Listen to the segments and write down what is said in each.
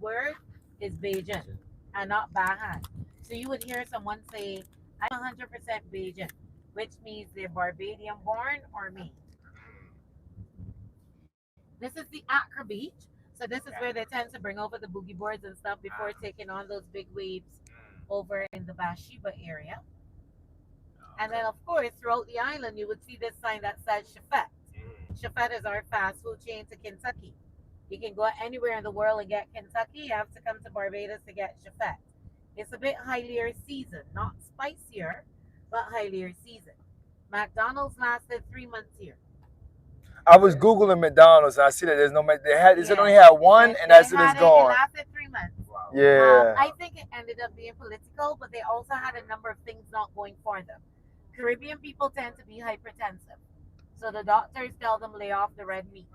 word is Bajan and not Bahan. So you would hear someone say, I'm 100% Bajan, which means they're Barbadian born or me. This is the Accra beach. So this is where they tend to bring over the boogie boards and stuff before taking on those big waves over in the Bathsheba area. And then, of course, throughout the island, you would see this sign that says Chefette. Chefette is our fast food chain to Kentucky. You can go anywhere in the world and get Kentucky. You have to come to Barbados to get Chefette. It's a bit highlier seasoned, not spicier, but highlier seasoned. McDonald's lasted 3 months here. I was Googling McDonald's and I see that there's no, they said only Yeah, had one and that's it, it's it gone. lasted 3 months. Yeah. I think it ended up being political, but they also had a number of things not going for them. Caribbean people tend to be hypertensive, so the doctors tell them lay off the red meat.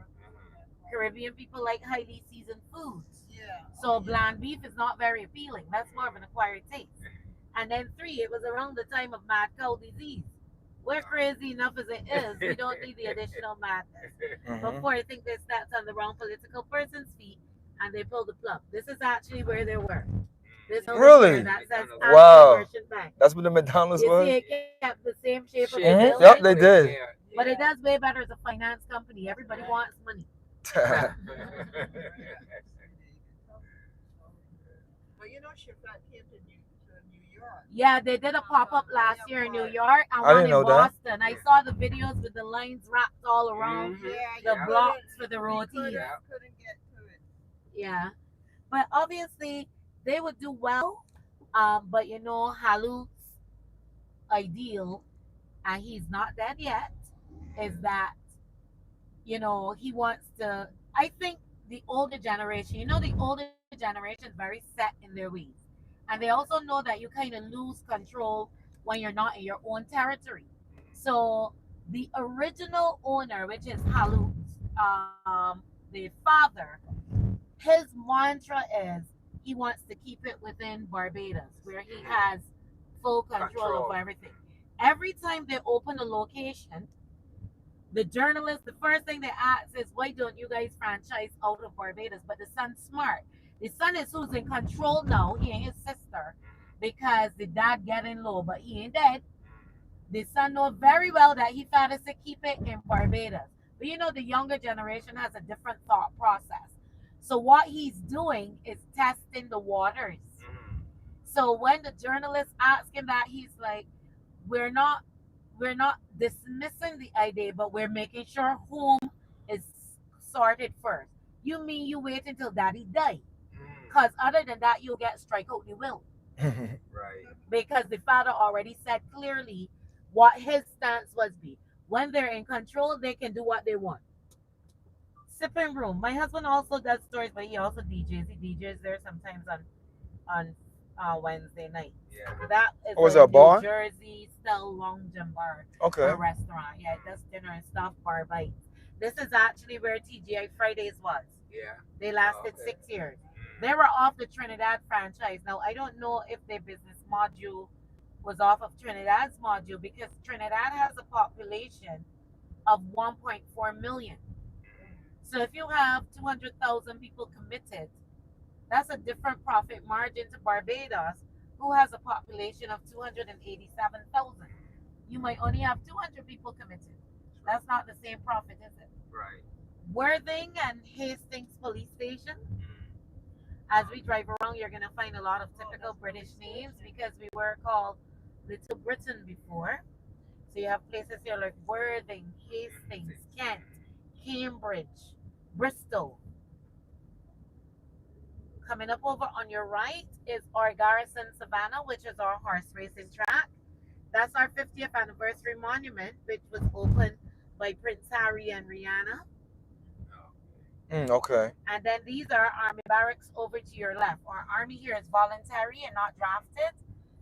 Caribbean people like highly seasoned foods, so bland beef is not very appealing. That's more of an acquired taste. And then three, it was around the time of mad cow disease. We're crazy enough as it is. We don't need the additional madness. Before I think they stepped on the wrong political person's feet and they pulled the plug. This is actually where they were. This Really? that says Wow. Bank. That's what the McDonald's You was? see, it kept the same shape of the building. Yep, they did. But it does way better as a finance company. Everybody wants money. But you know, Chefette came to New York. Yeah, they did a pop-up last year in New York and I one didn't in know that. Boston. I saw the videos with the lines wrapped all around the blocks for the rotis. Couldn't get to it. Yeah, but obviously they would do well. But you know, Haluk's ideal, and he's not dead yet, is that he wants to. I think the older generation, the older generation is very set in their ways, and they also know that you kind of lose control when you're not in your own territory. So the original owner, which is Haluk's, the father, his mantra is he wants to keep it within Barbados, where he has full control over everything. Every time they open a location, the journalists, the first thing they ask is, why don't you guys franchise out of Barbados? But the son's smart. The son is who's in control now, he and his sister, because the dad getting low, but he ain't dead. The son knows very well that he father to keep it in Barbados. But the younger generation has a different thought process. So what he's doing is testing the waters. So when the journalists ask him that, he's like, we're not dismissing the idea, but we're making sure home is sorted first. You mean you wait until daddy die? Because other than that, you'll get strike out the will. Right. Because the father already said clearly what his stance was be. When they're in control, they can do what they want. Sipping room. My husband also does stories, but he also DJs. He DJs there sometimes on Wednesday night. Yeah. That is Oh, is it a bar? New Jersey style lounge and bar. Okay. Or restaurant. Yeah, it does dinner and stuff, bar bites. This is actually where TGI Fridays was. Yeah. They lasted 6 years. They were off the Trinidad franchise. Now, I don't know if their business module was off of Trinidad's module, because Trinidad has a population of 1.4 million. So if you have 200,000 people committed, that's a different profit margin to Barbados, who has a population of 287,000. You might only have 200 people committed. That's not the same profit, is it? Right. Worthing and Hastings police station. As we drive around, you're going to find a lot of typical British names, because we were called Little Britain before. So you have places here like Worthing, Hastings, Kent, Cambridge, Bristol. Coming up over on your right is our Garrison Savannah, which is our horse racing track. That's our 50th anniversary monument, which was opened by Prince Harry and Rihanna. Okay. And then these are Army barracks over to your left. Our Army here is voluntary and not drafted.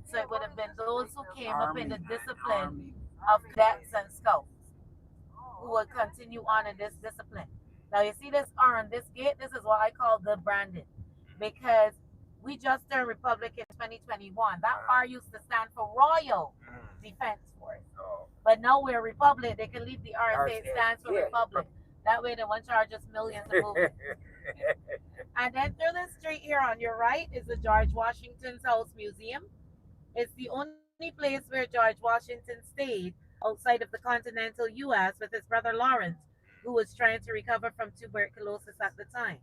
So it would have been those who came up in the discipline of cadets and scouts who would continue on in this discipline. Now you see this on this gate, this is what I call the branding, because we just turned Republic in 2021. That R used to stand for Royal Defense Force. But now we're Republic, they can leave the R and say it stands for Republic. That way they won't charge us millions to move it. And then through the street here on your right is the George Washington's House Museum. It's the only place where George Washington stayed outside of the continental US with his brother Lawrence, who was trying to recover from tuberculosis at the time.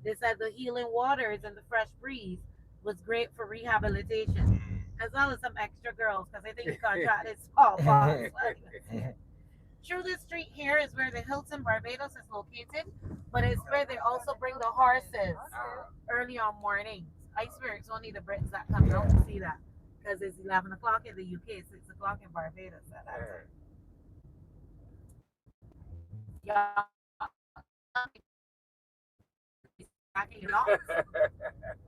They said the healing waters and the fresh breeze was great for rehabilitation, as well as some extra girls, because I think he contracted smallpox. Through the street here is where the Hilton Barbados is located, but it's where they also bring the horses early on mornings. I swear it's only the Brits that come out to see that because it's 11 o'clock in the UK, 6 o'clock in Barbados at that time. Y'all stacking your dogs.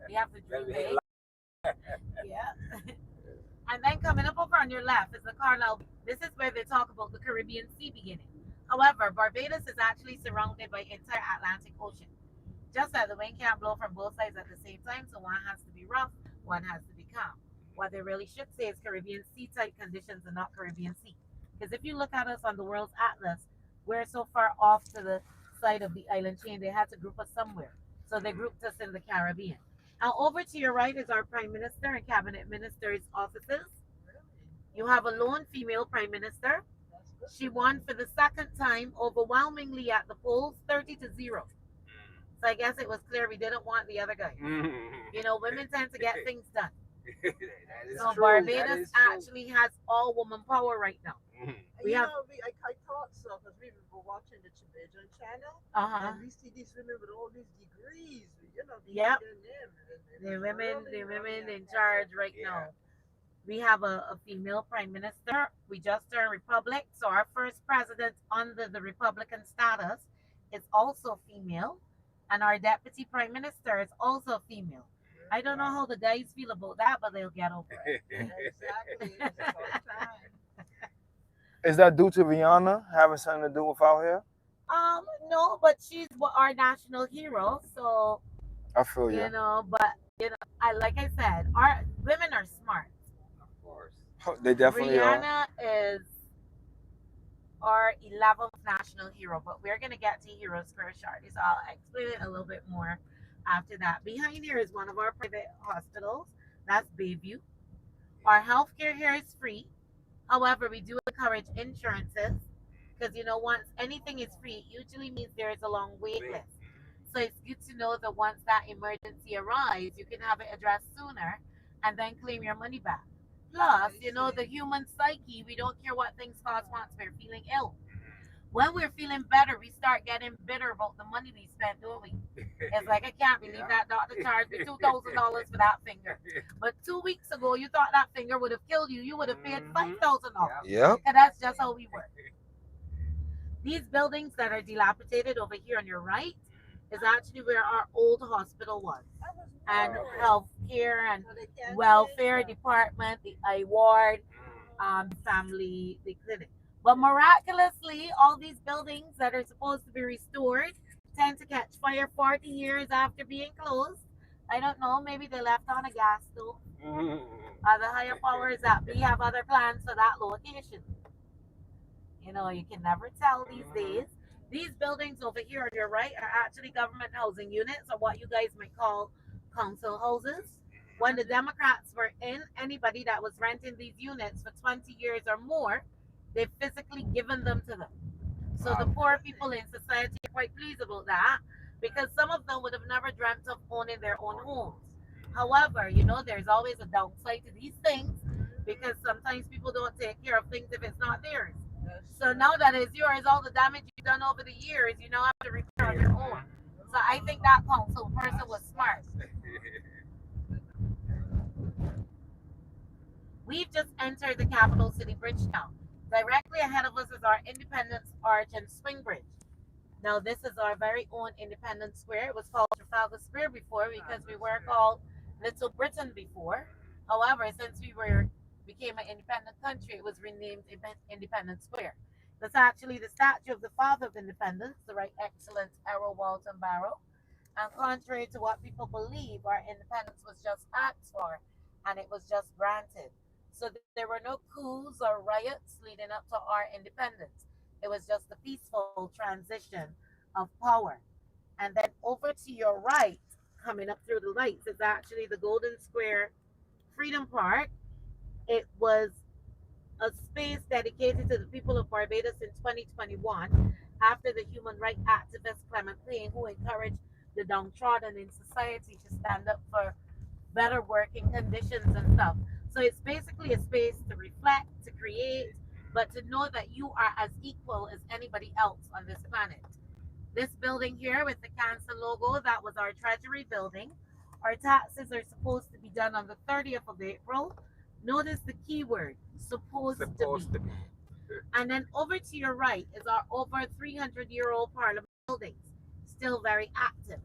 You have to dream big. Yeah. And then coming up over on your left is the Carlisle. This is where they talk about the Caribbean Sea beginning. However, Barbados is actually surrounded by entire Atlantic Ocean. Just that the wind can't blow from both sides at the same time, so one has to be rough, one has to be calm. What they really should say is Caribbean Sea type conditions and not Caribbean Sea. Because if you look at us on the world's atlas, we're so far off to the side of the island chain, they had to group us somewhere. So they grouped us in the Caribbean. Now, over to your right is our Prime Minister and Cabinet Minister's offices. You have a lone female Prime Minister. She won for the second time overwhelmingly at the polls, 30-0. So I guess it was clear we didn't want the other guy. You know, women tend to get things done. So true. Barbados actually has all woman power right now. We You have know, I thought so because we were watching the Chibejan channel, and we see these women with all these degrees. You know, Yep. them. The women in charge right now. We have a female prime minister. We just turned republic, so our first president under the Republican status is also female, and our deputy prime minister is also female. I don't know how the guys feel about that, but they'll get over it. Exactly. It's about time. Is that due to Rihanna having something to do with out here? No, but she's our national hero, so I feel you you. know. But you know, I like I said, our women are smart. They definitely are. Rihanna is our 11th national hero, but we're gonna get to heroes first, shortly. So I'll explain it a little bit more after that. Behind here is one of our private hospitals. That's Bayview. Our healthcare here is free. However, we do encourage insurances because you know once anything is free, it usually means there is a long wait list. So it's good to know that once that emergency arrives, you can have it addressed sooner and then claim your money back. Plus, you know, the human psyche, we don't care what things cost once we're feeling ill. When we're feeling better, we start getting bitter about the money we spent, don't we? It's like, I can't believe that doctor charged me $2,000 for that finger. But 2 weeks ago, you thought that finger would have killed you. You would have paid $5,000. Yep. And that's just how we work. These buildings that are dilapidated over here on your right is actually where our old hospital was. And health care and welfare department, the I ward, family, the clinic. But miraculously, all these buildings that are supposed to be restored tend to catch fire 40 years after being closed. I don't know, maybe they left on a gas stove. The higher powers that we have other plans for that location. You know, you can never tell these days. These buildings over here on your right are actually government housing units, or what you guys might call council houses. When the Democrats were in, anybody that was renting these units for 20 years or more, they've physically given them to them. So the poor people in society are quite pleased about that because some of them would have never dreamt of owning their own homes. However, you know, there's always a downside to these things because sometimes people don't take care of things if it's not theirs. So now that it's yours, all the damage you've done over the years, you now have to repair on your own. So I think that council person was smart. We've just entered the capital city bridge now. Directly ahead of us is our Independence Arch and Swing Bridge. Now, this is our very own Independence Square. It was called Trafalgar Square before because we were called Little Britain before. However, since we became an independent country, it was renamed Independence Square. That's actually the statue of the father of independence, the Right Excellent Errol Walton Barrow. And contrary to what people believe, our independence was just asked for and it was just granted. So there were no coups or riots leading up to our independence. It was just a peaceful transition of power. And then over to your right coming up through the lights is actually the Golden Square Freedom Park. It was a space dedicated to the people of Barbados in 2021 after the human rights activist Clement Payne, who encouraged the downtrodden in society to stand up for better working conditions and stuff. So it's basically a space to reflect, to create, but to know that you are as equal as anybody else on this planet. This building here with the cancer logo, that was our treasury building. Our taxes are supposed to be done on the 30th of April. Notice the keyword, supposed to be. And then over to your right is our over 300-year-old parliament buildings, still very active.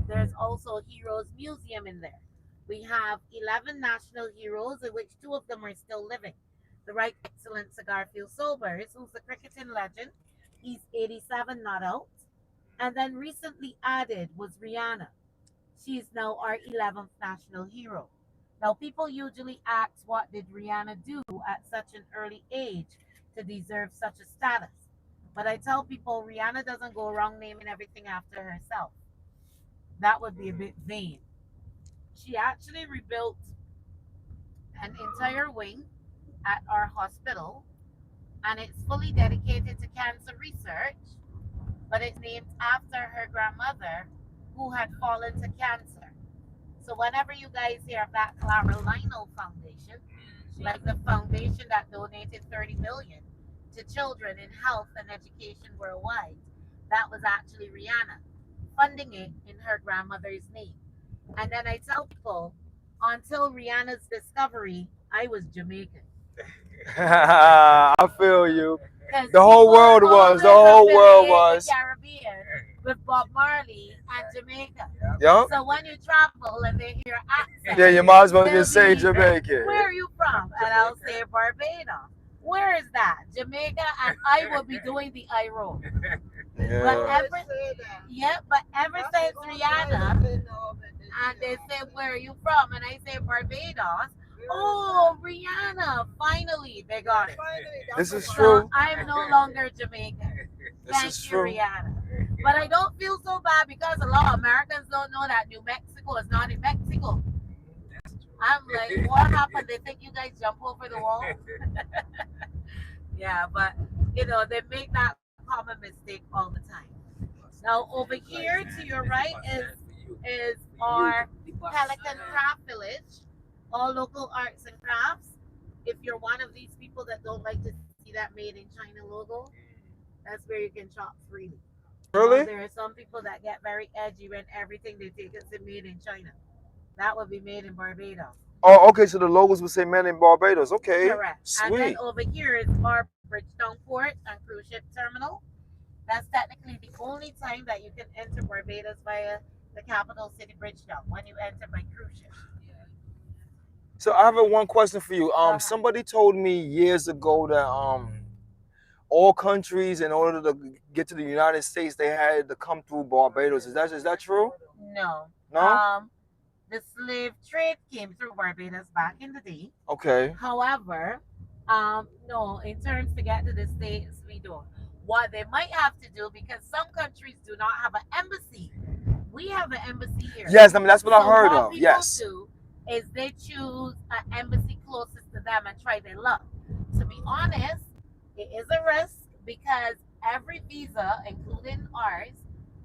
There's also a Heroes Museum in there. We have 11 national heroes, in which two of them are still living. The Right Excellent Sir Garfield Sobers, who's a cricketing legend. He's 87, not out. And then recently added was Rihanna. She is now our 11th national hero. Now, people usually ask, what did Rihanna do at such an early age to deserve such a status? But I tell people Rihanna doesn't go around naming everything after herself. That would be a bit vain. She actually rebuilt an entire wing at our hospital, and it's fully dedicated to cancer research, but it's named after her grandmother who had fallen to cancer. So whenever you guys hear of that Clara Lionel Foundation, like the foundation that donated 30 million to children in health and education worldwide, that was actually Rihanna funding it in her grandmother's name. And then I tell people, until Rihanna's discovery, I was Jamaican. I feel you. Because The whole people world was. always The whole world affiliate the was. Caribbean with Bob Marley and Jamaica. Yup. So when you travel and they hear accent, Yeah, you might as well they'll just say be, Jamaican. where are you from? And I'll say Barbados. Where is that? Jamaica, and I will be doing the eye roll. But Yeah. ever, yeah, but ever since Rihanna, and they say, where are you from? And I say Barbados. Oh, Rihanna, finally they got it. This is So true. I'm no longer Jamaican. This Thank is you, true. Rihanna. But I don't feel so bad because a lot of Americans don't know that New Mexico is not in Mexico. I'm like, what happened? They think you guys jump over the wall? Yeah, but they make that common mistake all the time. Now over here to your right is our Pelican Craft Village, all local arts and crafts. If you're one of these people that don't like to see that made in China logo, that's where you can shop freely. Really? There are some people that get very edgy when everything they take is made in China. That would be made in Barbados. Oh, okay. So the logos would say "Man in Barbados." Okay, Correct. And then sweet. over here is our Bridgetown Port and Cruise Ship Terminal. That's technically the only time that you can enter Barbados via the capital city Bridgetown, when you enter by cruise ship. So I have one question for you. Uh-huh. Somebody told me years ago that all countries, in order to get to the United States, they had to come through Barbados. Is that true? No. No. The slave trade came through Barbados back in the day. Okay. However, no, in terms to get to the States, we don't. What they might have to do, because some countries do not have an embassy. We have an embassy here. Yes, I mean that's what I heard what of. people Yes. do is they choose an embassy closest to them and try their luck. To be honest, it is a risk because every visa, including ours,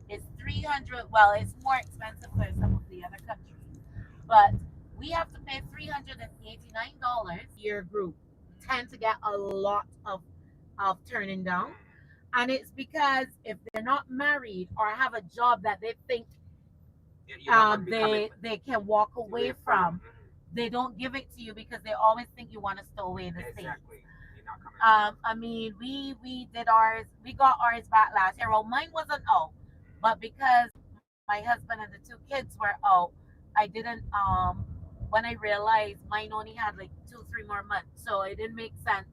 is 300. Well, it's more expensive for some of the other countries, but we have to pay $389. Your group tend to get a lot of turning down, and it's because if they're not married or have a job that they think they can walk away from, they don't give it to you because they always think you want to stow away in the States. I mean, we did ours. We got ours back last year. Well, mine wasn't out, but because my husband and the two kids were out, I didn't. When I realized mine only had like 2-3 more months, so it didn't make sense.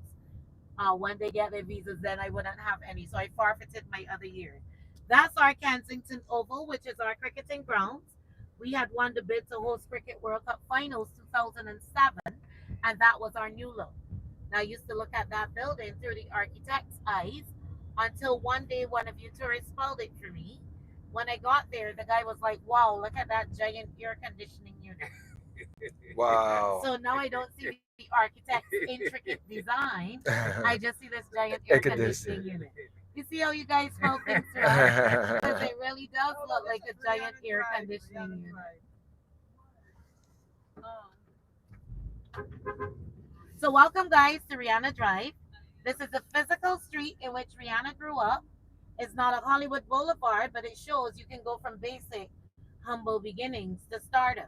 When they get their visas, then I wouldn't have any, so I forfeited my other year. That's our Kensington Oval, which is our cricketing grounds. We had won the bid to host Cricket World Cup Finals 2007, and that was our new look. Now, I used to look at that building through the architect's eyes until one day one of you tourists spelled it for me. When I got there, the guy was like, "Wow, look at that giant air conditioning unit." Wow. So now I don't see the architect's intricate design. I just see this giant air Air conditioning conditioning. unit. You see how you guys spell things wrong? Because it really does Oh, look no, like this a is giant Rihanna air Drive. conditioning Rihanna unit. Drive. Um, So welcome guys to Rihanna Drive. This is a physical street in which Rihanna grew up. It's not a Hollywood Boulevard, but it shows you can go from basic, humble beginnings to stardom.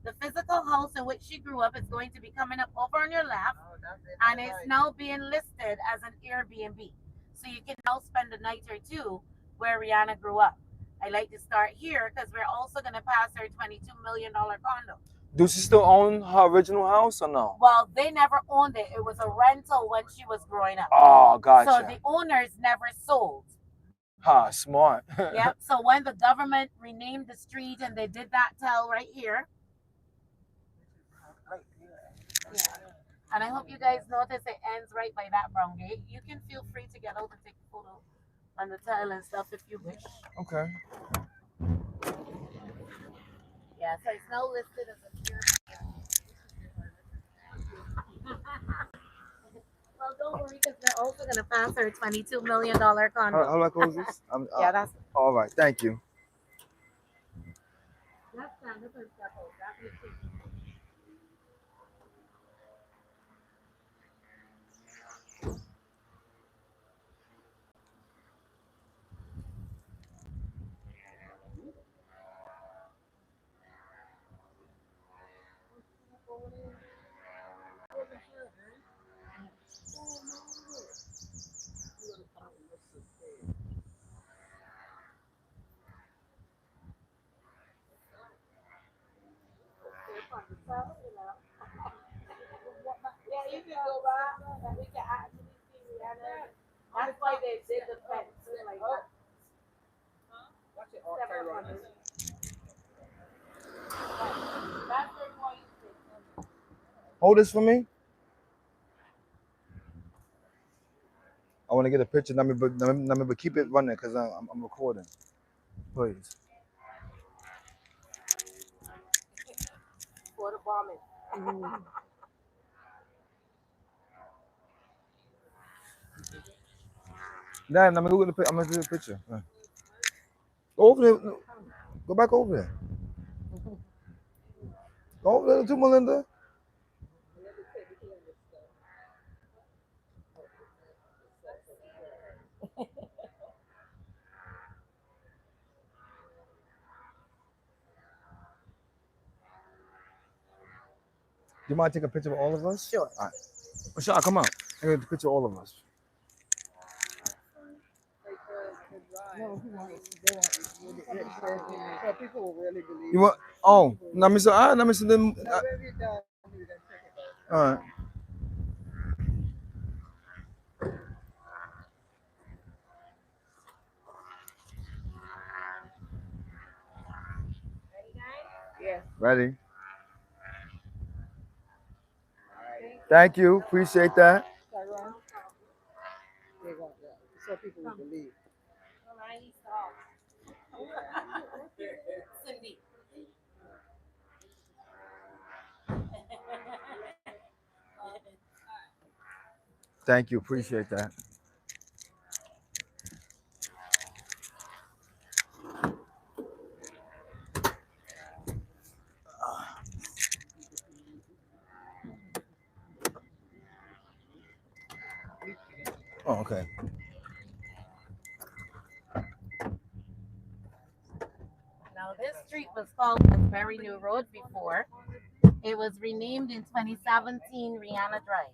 The physical house in which she grew up is going to be coming up over on your left, oh, that's it. and All it's right. now being listed as an Airbnb. So you can now spend a night or two where Rihanna grew up. I like to start here because we're also going to pass her $22 million condo. Do she still own her original house or no? Well, they never owned it. It was a rental when she was growing up. Oh, So gotcha. the owners never sold. Ha, smart. Yep. So when the government renamed the street and they did that tell right here, Right there. yeah. And I hope you guys notice it ends right by that brown gate. You can feel free to get out and take a photo on the tile and stuff if you wish. Okay. Yeah, so it's now listed as a pure. Well, don't worry because they're also going to pass her $22 million condo. How do I close this? Yeah, that's All right. Thank you. stand up and step out. That makes it yeah, you can go back and we can actually see Rihanna. That's why they did the fence like that. Watch it. Several hundred. That's their point. Hold this for me. I want to get a picture. But keep it running because I'm recording. Please. For the bombing. Dad, I'm gonna go. I'm gonna do the picture. Go over there. Go back over there. Go over there to Melinda. Do you mind taking a picture of all of us? Sure. All right. Michelle, come on. I get a picture of all of us. No, who wants to go on so people will really believe You want? Oh, now, Mr. Now, Mr. Then. now, when we're done, we can check it out. All right. Yes. Ready? Thank you. Appreciate that. Tyrone, they want that. So people will believe. Cindy. Thank you. Appreciate that. Oh, okay. Now this street was called Very New Road before. It was renamed in 2017 Rihanna Drive.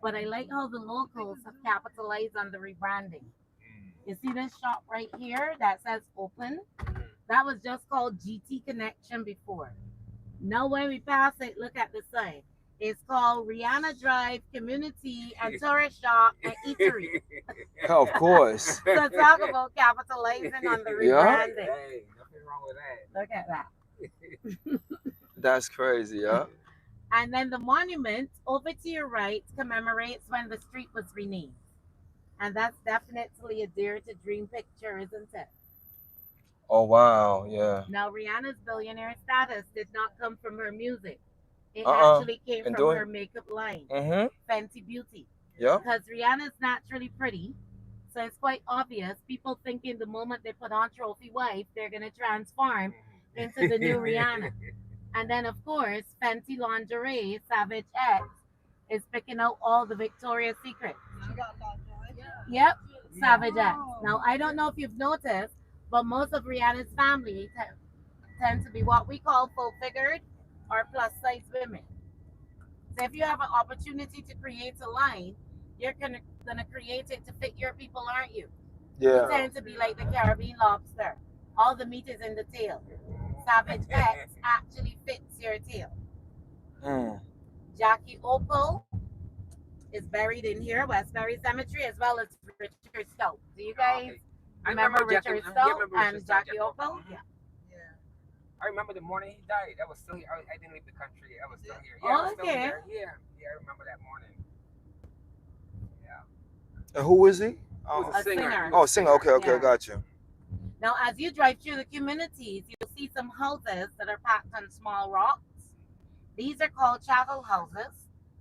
But I like how the locals have capitalized on the rebranding. You see this shop right here that says open? That was just called GT Connection before. Now when we pass it, look at the sign. It's called Rihanna Drive Community and Tourist Shop and Eatery. Of course. So talk about capitalizing on the Yeah. rebranding. Hey, nothing wrong with that. Look at that. That's crazy, yeah. And then the monument over to your right commemorates when the street was renamed. And that's definitely a dare to dream picture, isn't it? Oh wow, yeah. Now, Rihanna's billionaire status did not come from her music. It Uh-uh. actually came And from doing. her makeup line, Mm-hmm. Fenty Beauty. Yep. Because Rihanna's naturally pretty, so it's quite obvious. People thinking the moment they put on Trophy Wife, they're going to transform into the new Rihanna. And then, of course, Fenty Lingerie, Savage X, is picking out all the Victoria's Secret. She got lingerie. Yep, Savage X. Oh. Now, I don't know if you've noticed, but most of Rihanna's family tend to be what we call full figured or plus size women. So if you have an opportunity to create a line, you're gonna create it to fit your people, aren't you? You Yeah. tend to be like the Caribbean lobster. All the meat is in the tail. Savage X actually fits your tail. Mm. Jackie Opal is buried in here, Westbury Cemetery, as well as Richard Stowe. Do you guys remember Richard Stowe and Jackie Opal? Yeah. Yeah. I remember the morning he died. I was still here. I didn't leave the country. I was still here. Yeah, I Oh, was still okay. there. Yeah, I remember that morning. Yeah. And who is he? He was A a singer. singer. He Oh, was a singer. Okay, okay, Yeah. I got you. Now, as you drive through the communities, you'll see some houses that are packed on small rocks. These are called chattel houses.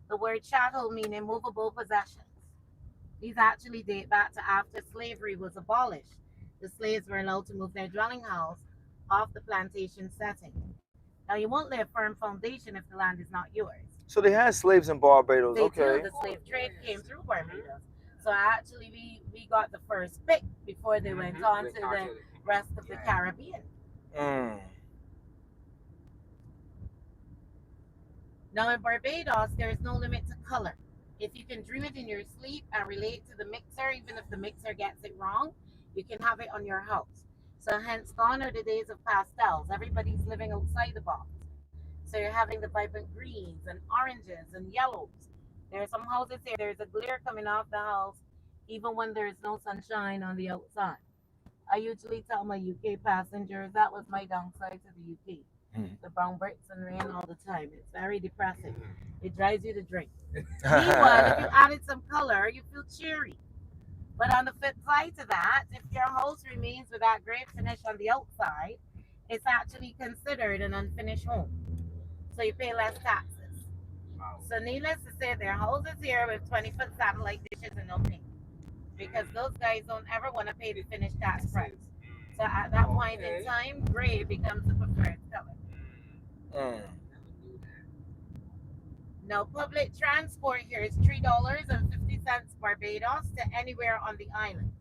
The word chattel meaning movable possessions. These actually date back to after slavery was abolished. The slaves were allowed to move their dwelling house off the plantation setting. Now, you won't lay a firm foundation if the land is not yours. So they had slaves in Barbados. They do. Okay. The slave trade came through Barbados. So actually, we got the first pick before they went on to the rest of the Caribbean. Mm. Now in Barbados, there is no limit to color. If you can dream it in your sleep and relate to the mixer, even if the mixer gets it wrong, you can have it on your house. So hence gone are the days of pastels. Everybody's living outside the box. So you're having the vibrant greens and oranges and yellows. There are some houses here, there's a glare coming off the house even when there's no sunshine on the outside. I usually tell my UK passengers that was my downside to the UK. Mm. The brown bricks and rain all the time. It's very depressing. It drives you to drink. Meanwhile, if you added some color, you feel cheery. But on the flip side to that, if your house remains with that great finish on the outside, it's actually considered an unfinished home. So you pay less taxes. So needless to say, there are houses here with 20-foot satellite dishes and no paint. Because those guys don't ever want to pay the finished tax price. So at that point in time, gray becomes the preferred color. Mm. Now, public transport here is $3.50 Barbados to anywhere on the island.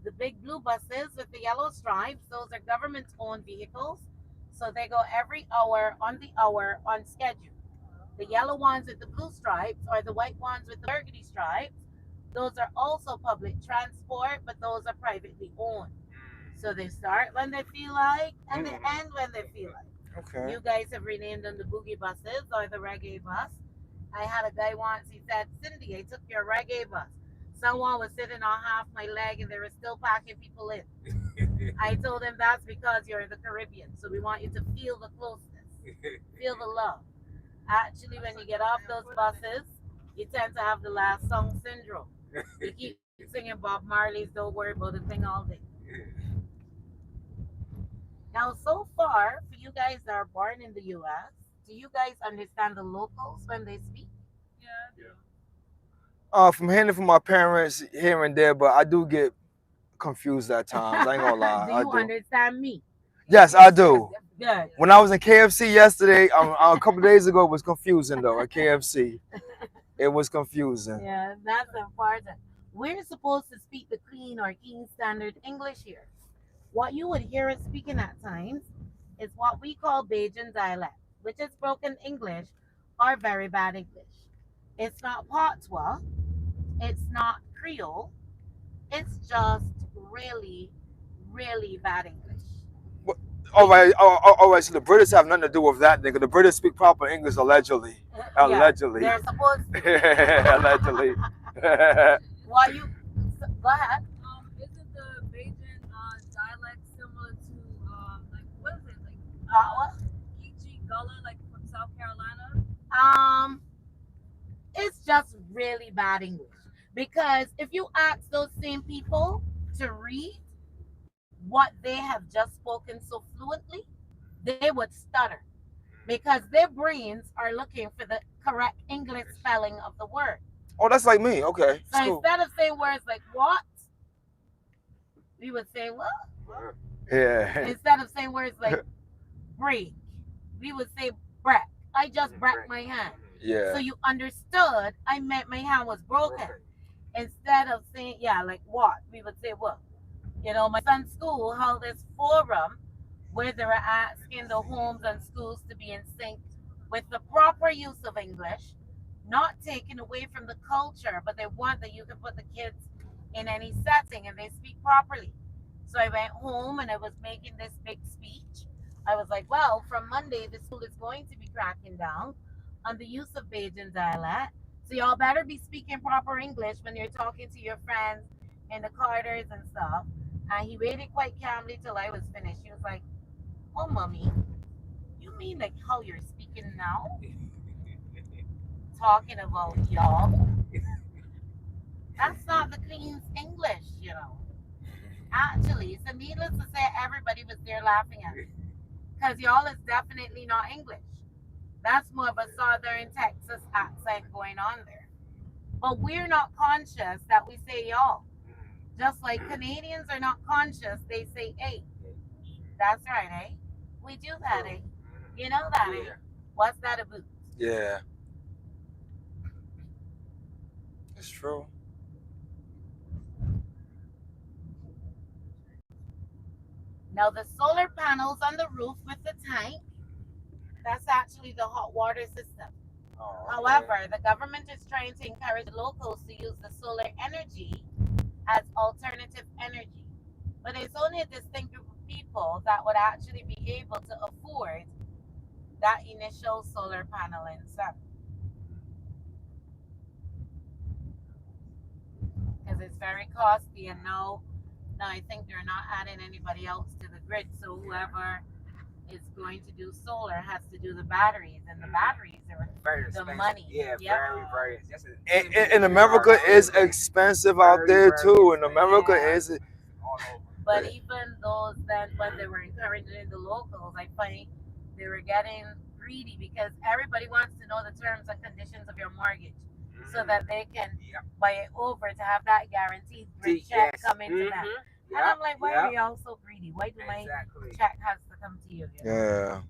The big blue buses with the yellow stripes, those are government-owned vehicles. So they go every hour on schedule. The yellow ones with the blue stripes or the white ones with the burgundy stripes, those are also public transport, but those are privately owned. So they start when they feel like and they end when they feel like. Okay. You guys have renamed them the boogie buses or the reggae bus. I had a guy once, he said, Cindy, I took your reggae bus. Someone was sitting on half my leg and they were still packing people in. I told him that's because you're in the Caribbean. So we want you to feel the closeness, feel the love. Actually, when you get off those buses, you tend to have the last song syndrome. You keep singing Bob Marley's Don't Worry About a Thing all day. Now, so far, for you guys that are born in the US, do you guys understand the locals when they speak? From hearing it from my parents here and there, but I do get confused at times. I ain't gonna lie. Do I you do. understand me? Yes, I do. Good. When I was in KFC yesterday, a couple days ago, it was confusing though. At KFC, it was confusing. Yeah, that's important. We're supposed to speak the clean or King Standard English here. What you would hear us speaking at times is what we call Bajan dialect, which is broken English or very bad English. It's not patois, it's not Creole, it's just really, really bad English. All right, all right. So the British have nothing to do with that, nigga. The British speak proper English allegedly. Allegedly. Yeah, they're supposed to. Allegedly. Why you? Go ahead. Isn't the Bajan dialect similar to like what is it like? What? Geechee Gullah, like from South Carolina? It's just really bad English because if you ask those same people to read, what they have just spoken so fluently, they would stutter because their brains are looking for the correct English spelling of the word. Oh, that's like me. Okay, So it's cool. instead of saying words like what, we would say what? Yeah. Instead of saying words like break, we would say break. I just break my hand. Yeah. So you understood I meant my hand was broken. Instead of saying, yeah, like what, we would say what. You know, my son's school held this forum where they were asking the homes and schools to be in sync with the proper use of English, not taken away from the culture, but they want that you can put the kids in any setting and they speak properly. So I went home and I was making this big speech. I was like, well, from Monday, the school is going to be cracking down on the use of Bajan dialect. So y'all better be speaking proper English when you're talking to your friends in the corridors and stuff. And he waited quite calmly till I was finished. He was like, oh, mommy, you mean like how you're speaking now? Talking about y'all. That's not the Queen's English, you know. Actually, so needless to say, everybody was there laughing at me. Because y'all is definitely not English. That's more of a Southern Texas accent going on there. But we're not conscious that we say y'all. Just like Canadians are not conscious, they say hey. That's right, eh? We do that, eh? You know that, eh? What's that about? Yeah. It's true. Now, the solar panels on the roof with the tank, that's actually the hot water system. Oh, okay. However, the government is trying to encourage locals to use the solar energy as alternative energy. But it's only a distinct group of people that would actually be able to afford that initial solar panel inside. Because it's very costly, and now I think they're not adding anybody else to the grid. So whoever is going to do solar has to do the batteries, and the batteries are Very the expensive. money. Yeah, Yep. very. That's In America, it's expensive out there too. In America, is it? all over. But even those then, when they were encouraging the locals, I find they were getting greedy because everybody wants to know the terms and conditions of your mortgage so that they can buy it over to have that guaranteed grid check coming to them. And I'm like, why are y'all so greedy? Why do my check has to come to you? Yeah.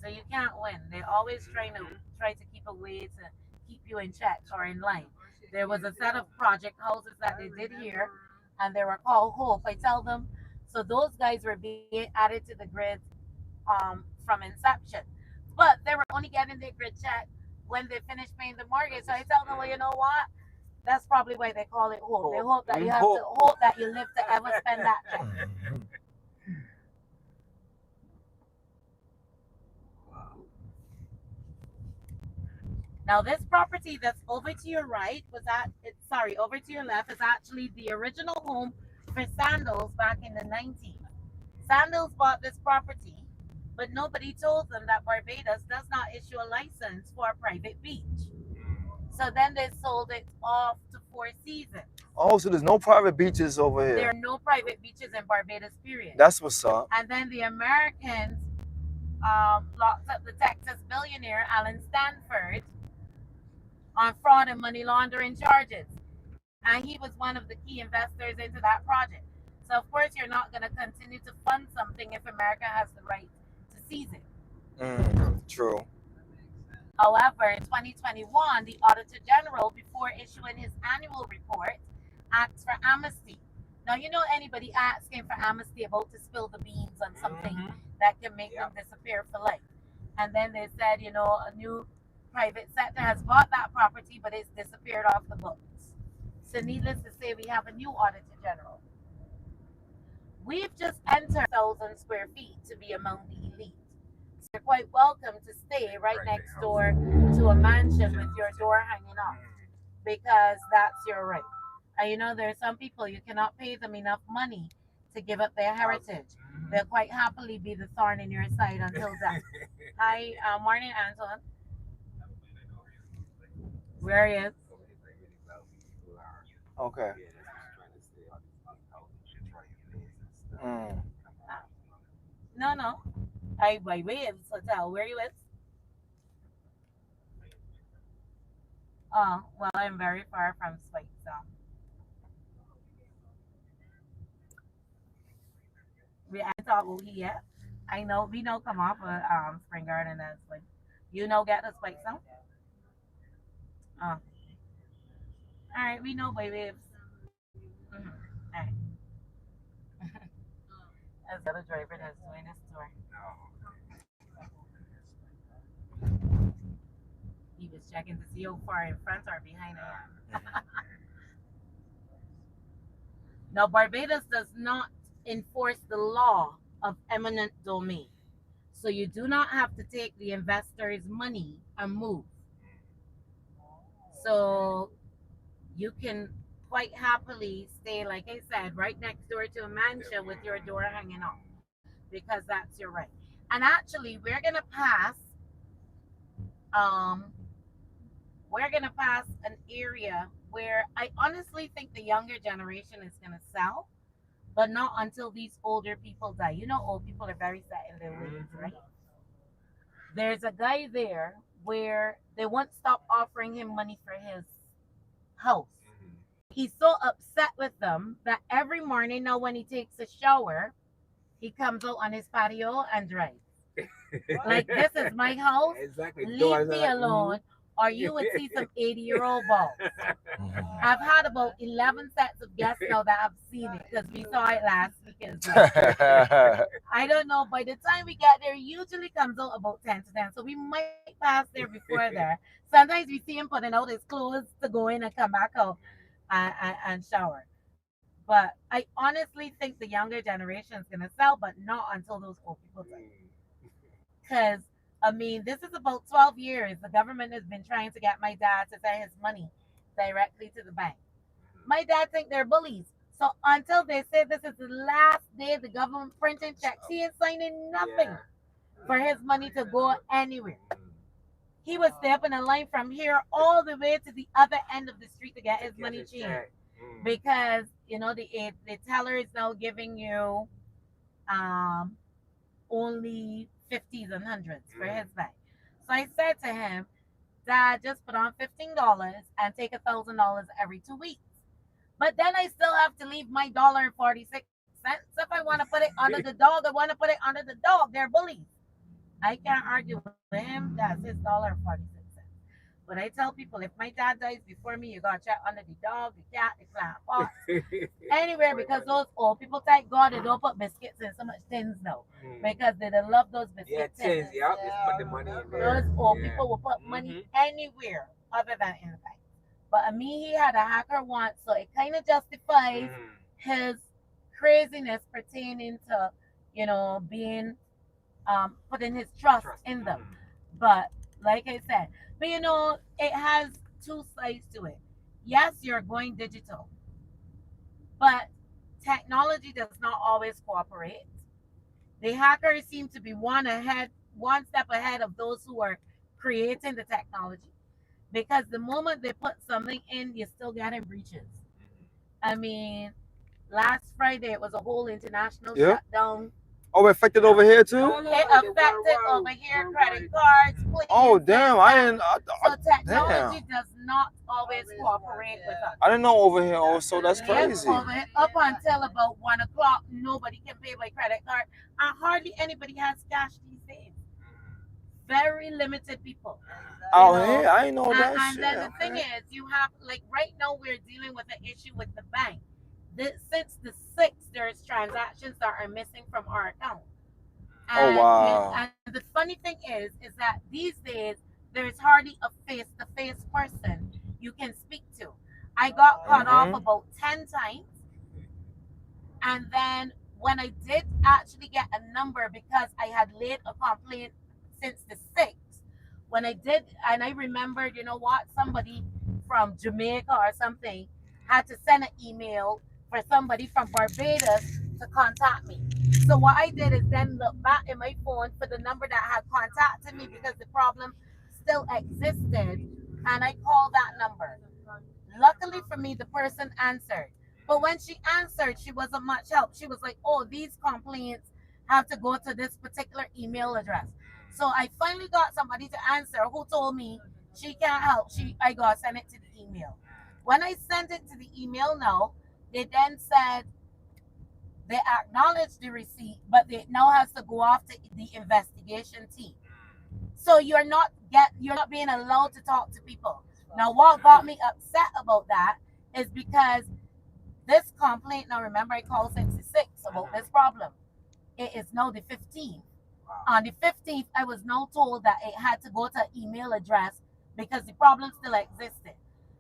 So you can't win. They're always try to keep a way to keep you in check or in line. There was a set of project houses that they did here, and they were called Hope. I tell them, so those guys were being added to the grid from inception, but they were only getting their grid check when they finished paying the mortgage. So I tell them, well, you know what? That's probably why they call it Hope. They hope that you have to hope that you live to ever spend that check. Now, this property that's over to your right over to your left is actually the original home for Sandals back in the 90s. Sandals bought this property, but nobody told them that Barbados does not issue a license for a private beach. So then they sold it off to Four Seasons. Oh, so there's no private beaches over here. There are no private beaches in Barbados, period. That's what's up. And then the Americans locked up the Texas billionaire Alan Stanford on fraud and money laundering charges. And he was one of the key investors into that project. So, of course, you're not going to continue to fund something if America has the right to seize it. True. However, in 2021, the Auditor General, before issuing his annual report, asked for amnesty. Now, you know, anybody asking for amnesty about to spill the beans on something that can make them disappear for life. And then they said, you know, a new private sector has bought that property, but it's disappeared off the books. So needless to say, we have a new Auditor General. We've just entered 1,000 square feet to be among the elite. So you're quite welcome to stay right next door to a mansion with your door hanging off, because that's your right. And you know, there are some people, you cannot pay them enough money to give up their heritage. They'll quite happily be the thorn in your side until death. Hi, morning, Anton. Where he is? Okay. Mm. Uh, no, no. I by waves hotel. Where you is? Oh, well, I'm very far from Spike, so I thought well he yet. I know we know come off of Spring Garden as like you know get the Spike so. Oh, all right, we know by waves. Mm-hmm. All right. As the other driver that's doing this tour. He was checking to see how far in front or behind I am. Now, Barbados does not enforce the law of eminent domain. So you do not have to take the investor's money and move. So you can quite happily stay, like I said, right next door to a mansion with your door hanging off because that's your right. And actually, um, we're gonna pass an area where I honestly think the younger generation is gonna sell, but not until these older people die. You know, old people are very set in their ways, right? There's a guy there where they won't stop offering him money for his house. He's so upset with them that every morning now when he takes a shower, he comes out on his patio and drives. Like this is my house. Exactly. Leave me alone, or you would see some 80-year-old balls. I've had about 11 sets of guests now that have seen it because we saw it last week as well. I don't know. By the time we get there, usually comes out about 10 to 10. So we might pass there before there. Sometimes we see him putting out his clothes to go in and come back out and shower. But I honestly think the younger generation is going to sell, but not until those old people die. Because, I mean, this is about 12 years. The government has been trying to get my dad to send his money directly to the bank. My dad think they're bullies. So until they say this is the last day the government printing checks, he is signing nothing for his money to go anywhere. He was stepping in line from here all the way to the other end of the street to get his money changed. Because, you know, the teller is now giving you um, only 50s and hundreds for his bank. So I said to him, Dad, just put on $15 and take $1,000 every 2 weeks. But then I still have to leave my $1.46. If I want to put it under the dog, I want to put it under the dog. They're bullies. I can't argue with him. That's his $1.46. But I tell people, if my dad dies before me, you gotta check under the dog, the cat, the plant pot, anywhere because those old people thank God they don't put biscuits in so much tins now because they don't love those biscuit tins. Yep. Just put the money in Those there. old people will put money anywhere other than in the bank. But I mean, he had a hacker once, so it kind of justifies his craziness pertaining to, being putting his trust in them. But like I said, but it has two sides to it. Yes, you're going digital, but technology does not always cooperate. The hackers seem to be one step ahead of those who are creating the technology. Because the moment they put something in, you're still getting breaches. I mean, last Friday it was a whole international shutdown. Oh, affected over here too? It affected over here credit cards. Oh, damn! I didn't. So technology does not always cooperate with us. I didn't know over here also. That's crazy. Up until about 1 o'clock, nobody can pay by credit card, and hardly anybody has cash these days. Very limited people. Oh, yeah, I know that and shit. then the thing is, you have like right now we're dealing with an issue with the bank. Since the 6th, there's transactions that are missing from our account. Oh, wow. And the funny thing is that these days there's hardly a face-to-face person you can speak to. I got cut off about 10 times, and then when I did actually get a number because I had laid a complaint since the 6th, when I did, and I remembered, you know what, somebody from Jamaica or something had to send an email for somebody from Barbados to contact me. So what I did is then look back in my phone for the number that had contacted me because the problem still existed, and I called that number. Luckily for me, the person answered. But when she answered, she wasn't much help. She was like, oh, these complaints have to go to this particular email address. So I finally got somebody to answer who told me she can't help. I got send it to the email. When I sent it to the email now, they then said they acknowledged the receipt, but it now has to go off to the investigation team. So you're not being allowed to talk to people. Now what got me upset about that is because this complaint, now remember I called 66 about this problem. It is now the 15th. On the 15th, I was now told that it had to go to an email address because the problem still existed.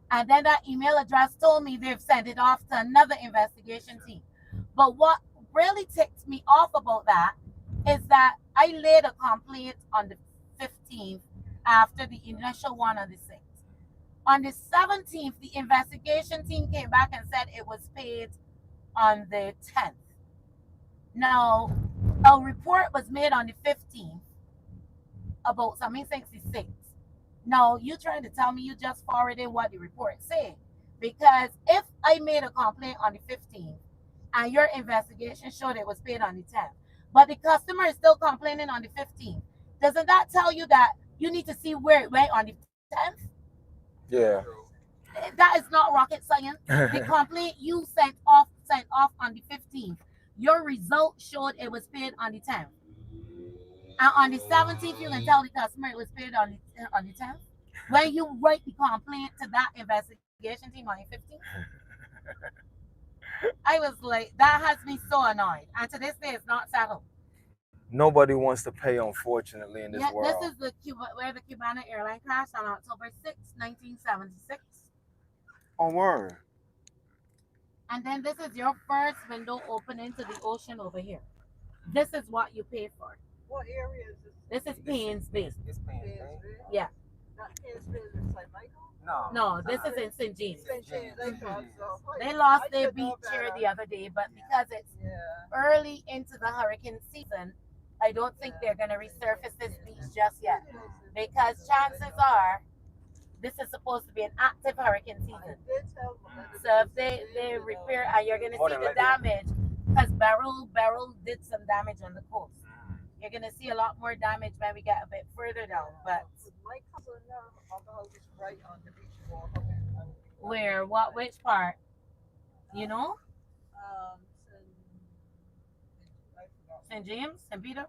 And then that email address told me they've sent it off to another investigation team. But what really ticked me off about that is that I laid a complaint on the 15th after the initial one on the 6th. On the 17th, the investigation team came back and said it was paid on the 10th. Now, a report was made on the 15th about something 66. Now, you trying to tell me you just forwarded what the report said? Because if I made a complaint on the 15th and your investigation showed it was paid on the 10th, but the customer is still complaining on the 15th, doesn't that tell you that you need to see where it went on the 10th? Yeah. That is not rocket science. The complaint you sent off on the 15th. Your result showed it was paid on the 10th. And on the 17th, you can tell the customer it was paid on the 10th. When you write the complaint to that investigation team on the 15th. I was like, that has me so annoyed. And to this day, it's not settled. Nobody wants to pay, unfortunately, in this world. This is where the Cubana airline crashed on October 6, 1976. Oh, word. And then this is your first window opening to the ocean over here. This is what you pay for. What area is this? This is Payne's Bay. It's Payne's Bay? Yeah. Not Payne's Bay, is St. Michael? No, this is in St. James. St. James, I thought so. They lost their beach here the other day, but because it's early into the hurricane season, I don't think they're going to resurface this beach just yet. Because chances are, this is supposed to be an active hurricane season. So if they repair, and you're going to see the damage, because Beryl did some damage on the coast. You're going to see a lot more damage when we get a bit further down. But my cousin is right on the beach wall. where? What? Which part? You know? St. James? St. Peter?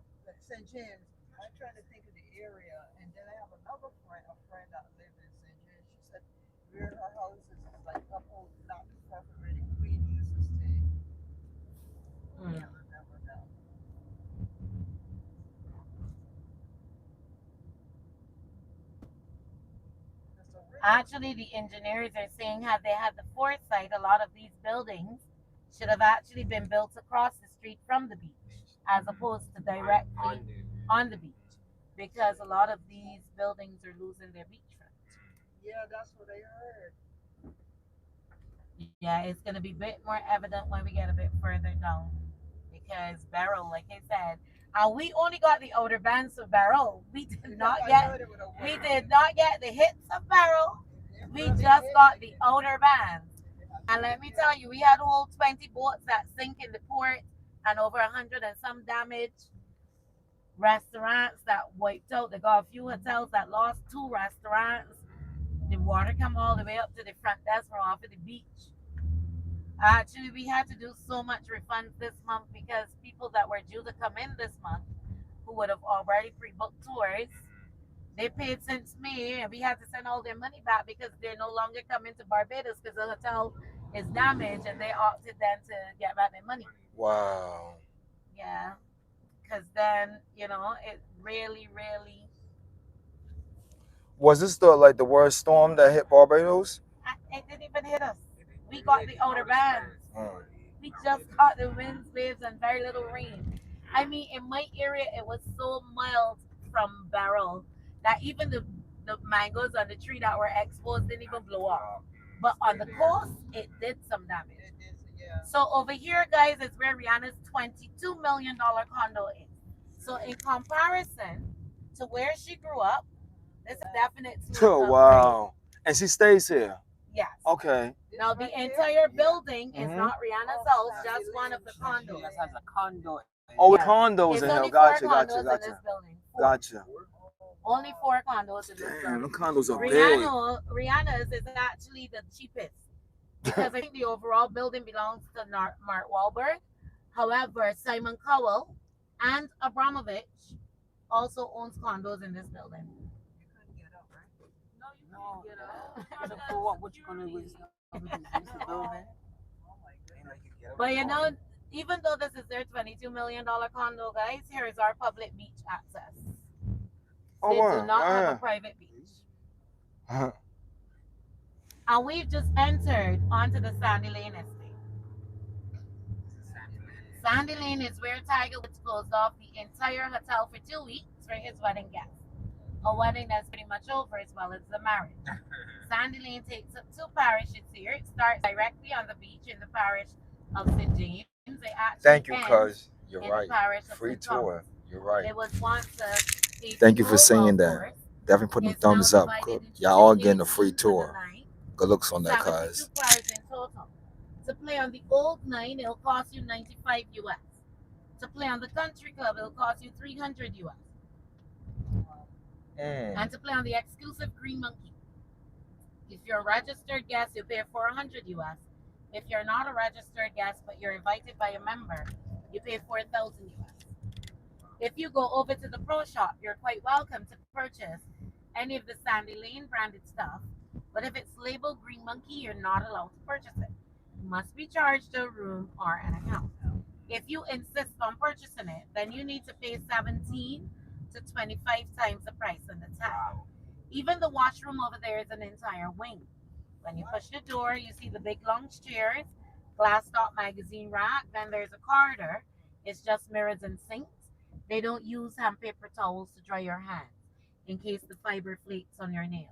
St. James. I'm trying to think of the area. And then I have another friend, that lives in St. James. She said where her house is like up old, not far from where the Queen used to stay. I can't remember now. Actually, the engineers are saying had they had the foresight, a lot of these buildings should have actually been built across the street from the beach as opposed to directly on the beach, because a lot of these buildings are losing their beachfront. Yeah, that's what I heard. Yeah, it's going to be a bit more evident when we get a bit further down, because Beryl, like I said, and we only got the outer bands of Beryl. We did not get the hits of Beryl. We just got the outer bands. And let me tell you, we had all 20 boats that sink in the port and over 100 and some damage. Restaurants that wiped out. They got a few hotels that lost 2 restaurants. The water come all the way up to the front desk from off of the beach. Actually, we had to do so much refunds this month because people that were due to come in this month, who would have already pre-booked tours, they paid since May, and we had to send all their money back because they're no longer coming to Barbados because the hotel is damaged, and they opted then to get back their money. Wow. Yeah, because then it really. Was this the worst storm that hit Barbados? It didn't even hit us. We got the outer bands. We just got the winds, waves, and very little rain. I mean, in my area, it was so mild from Beryl that even the mangoes on the tree that were exposed didn't even blow up. But on the coast, it did some damage. So over here, guys, is where Rihanna's $22 million condo is. So in comparison to where she grew up, this is definitely. Oh, wow. And she stays here. Yes. Okay. This Now the right here? entire Yeah. building is Mhm. not Rihanna's Oh, house, Sandy just one of Lane. the She condos. just has a condo in Oh, with Yeah. there. condos It's in here. only four Gotcha, gotcha, condos in this gotcha, building. Four. gotcha. Only four condos in this Damn, the building. condos are big. Rihanna's is actually the cheapest because I think the overall building belongs to Mark Wahlberg. However, Simon Cowell and Abramovich also owns condos in this building. You couldn't get up, right? No, you No. can't get up. So for what you gonna use the building? Oh my Ain't goodness. like you get up But and you go know, in. even though this is their $22 million condo, guys, here is our public beach access. Oh, They do wow. not have a Wow. private beach. Yeah. And we've just entered onto the Sandy Lane estate. This is Sandy Lane. Sandy Lane is where Tiger Woods closed off the entire hotel for 2 weeks for his wedding guests. A wedding that's pretty much over as well as the marriage. Sandy Lane takes up two parishes here. It starts directly on the beach in the parish of St. James. It actually Thank you, ends cuz. You're in the right. parish of Free St. Thomas. tour. You're right. It was once a Thank you for small saying golf that. course. Definitely putting It's now thumbs up. divided into Y'all two all getting a lanes, free 8 and a tour. 9. Good looks on that, 72 cuz. players in total. To play on the old 9, it'll cost you 95 US. To play on the country club, it'll cost you 300 US. And to play on the exclusive Green Monkey, if you're a registered guest, you pay 400 US. If you're not a registered guest but you're invited by a member, you pay 4,000 US. If you go over to the pro shop, you're quite welcome to purchase any of the Sandy Lane branded stuff. But if it's labeled Green Monkey, you're not allowed to purchase it. You must be charged a room or an account. If you insist on purchasing it, then you need to pay 17 to 25 times the price in the tag. Even the washroom over there is an entire wing. When you push the door, you see the big lounge chairs, glass top magazine rack. Then there's a corridor. It's just mirrors and sinks. They don't use hand paper towels to dry your hands in case the fiber flakes on your nails.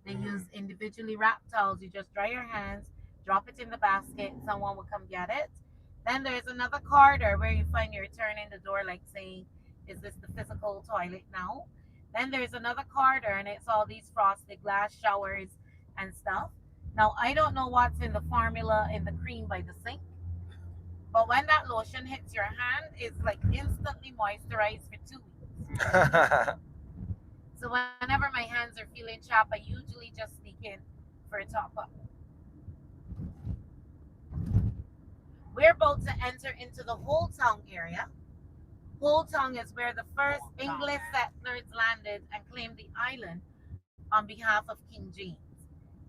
They use individually wrapped towels. You just dry your hands, drop it in the basket, someone will come get it. Then there's another corridor where you find you're turning the door, like saying, is this the physical toilet now? Then there's another corridor, and it's all these frosted glass showers and stuff. Now, I don't know what's in the formula in the cream by the sink, but when that lotion hits your hand, it's like instantly moisturized for 2 weeks. So whenever my hands are feeling chapped, I usually just sneak in for a top up. We're about to enter into the Whole Town area. Whole Town is where the first English settlers landed and claimed the island on behalf of King James.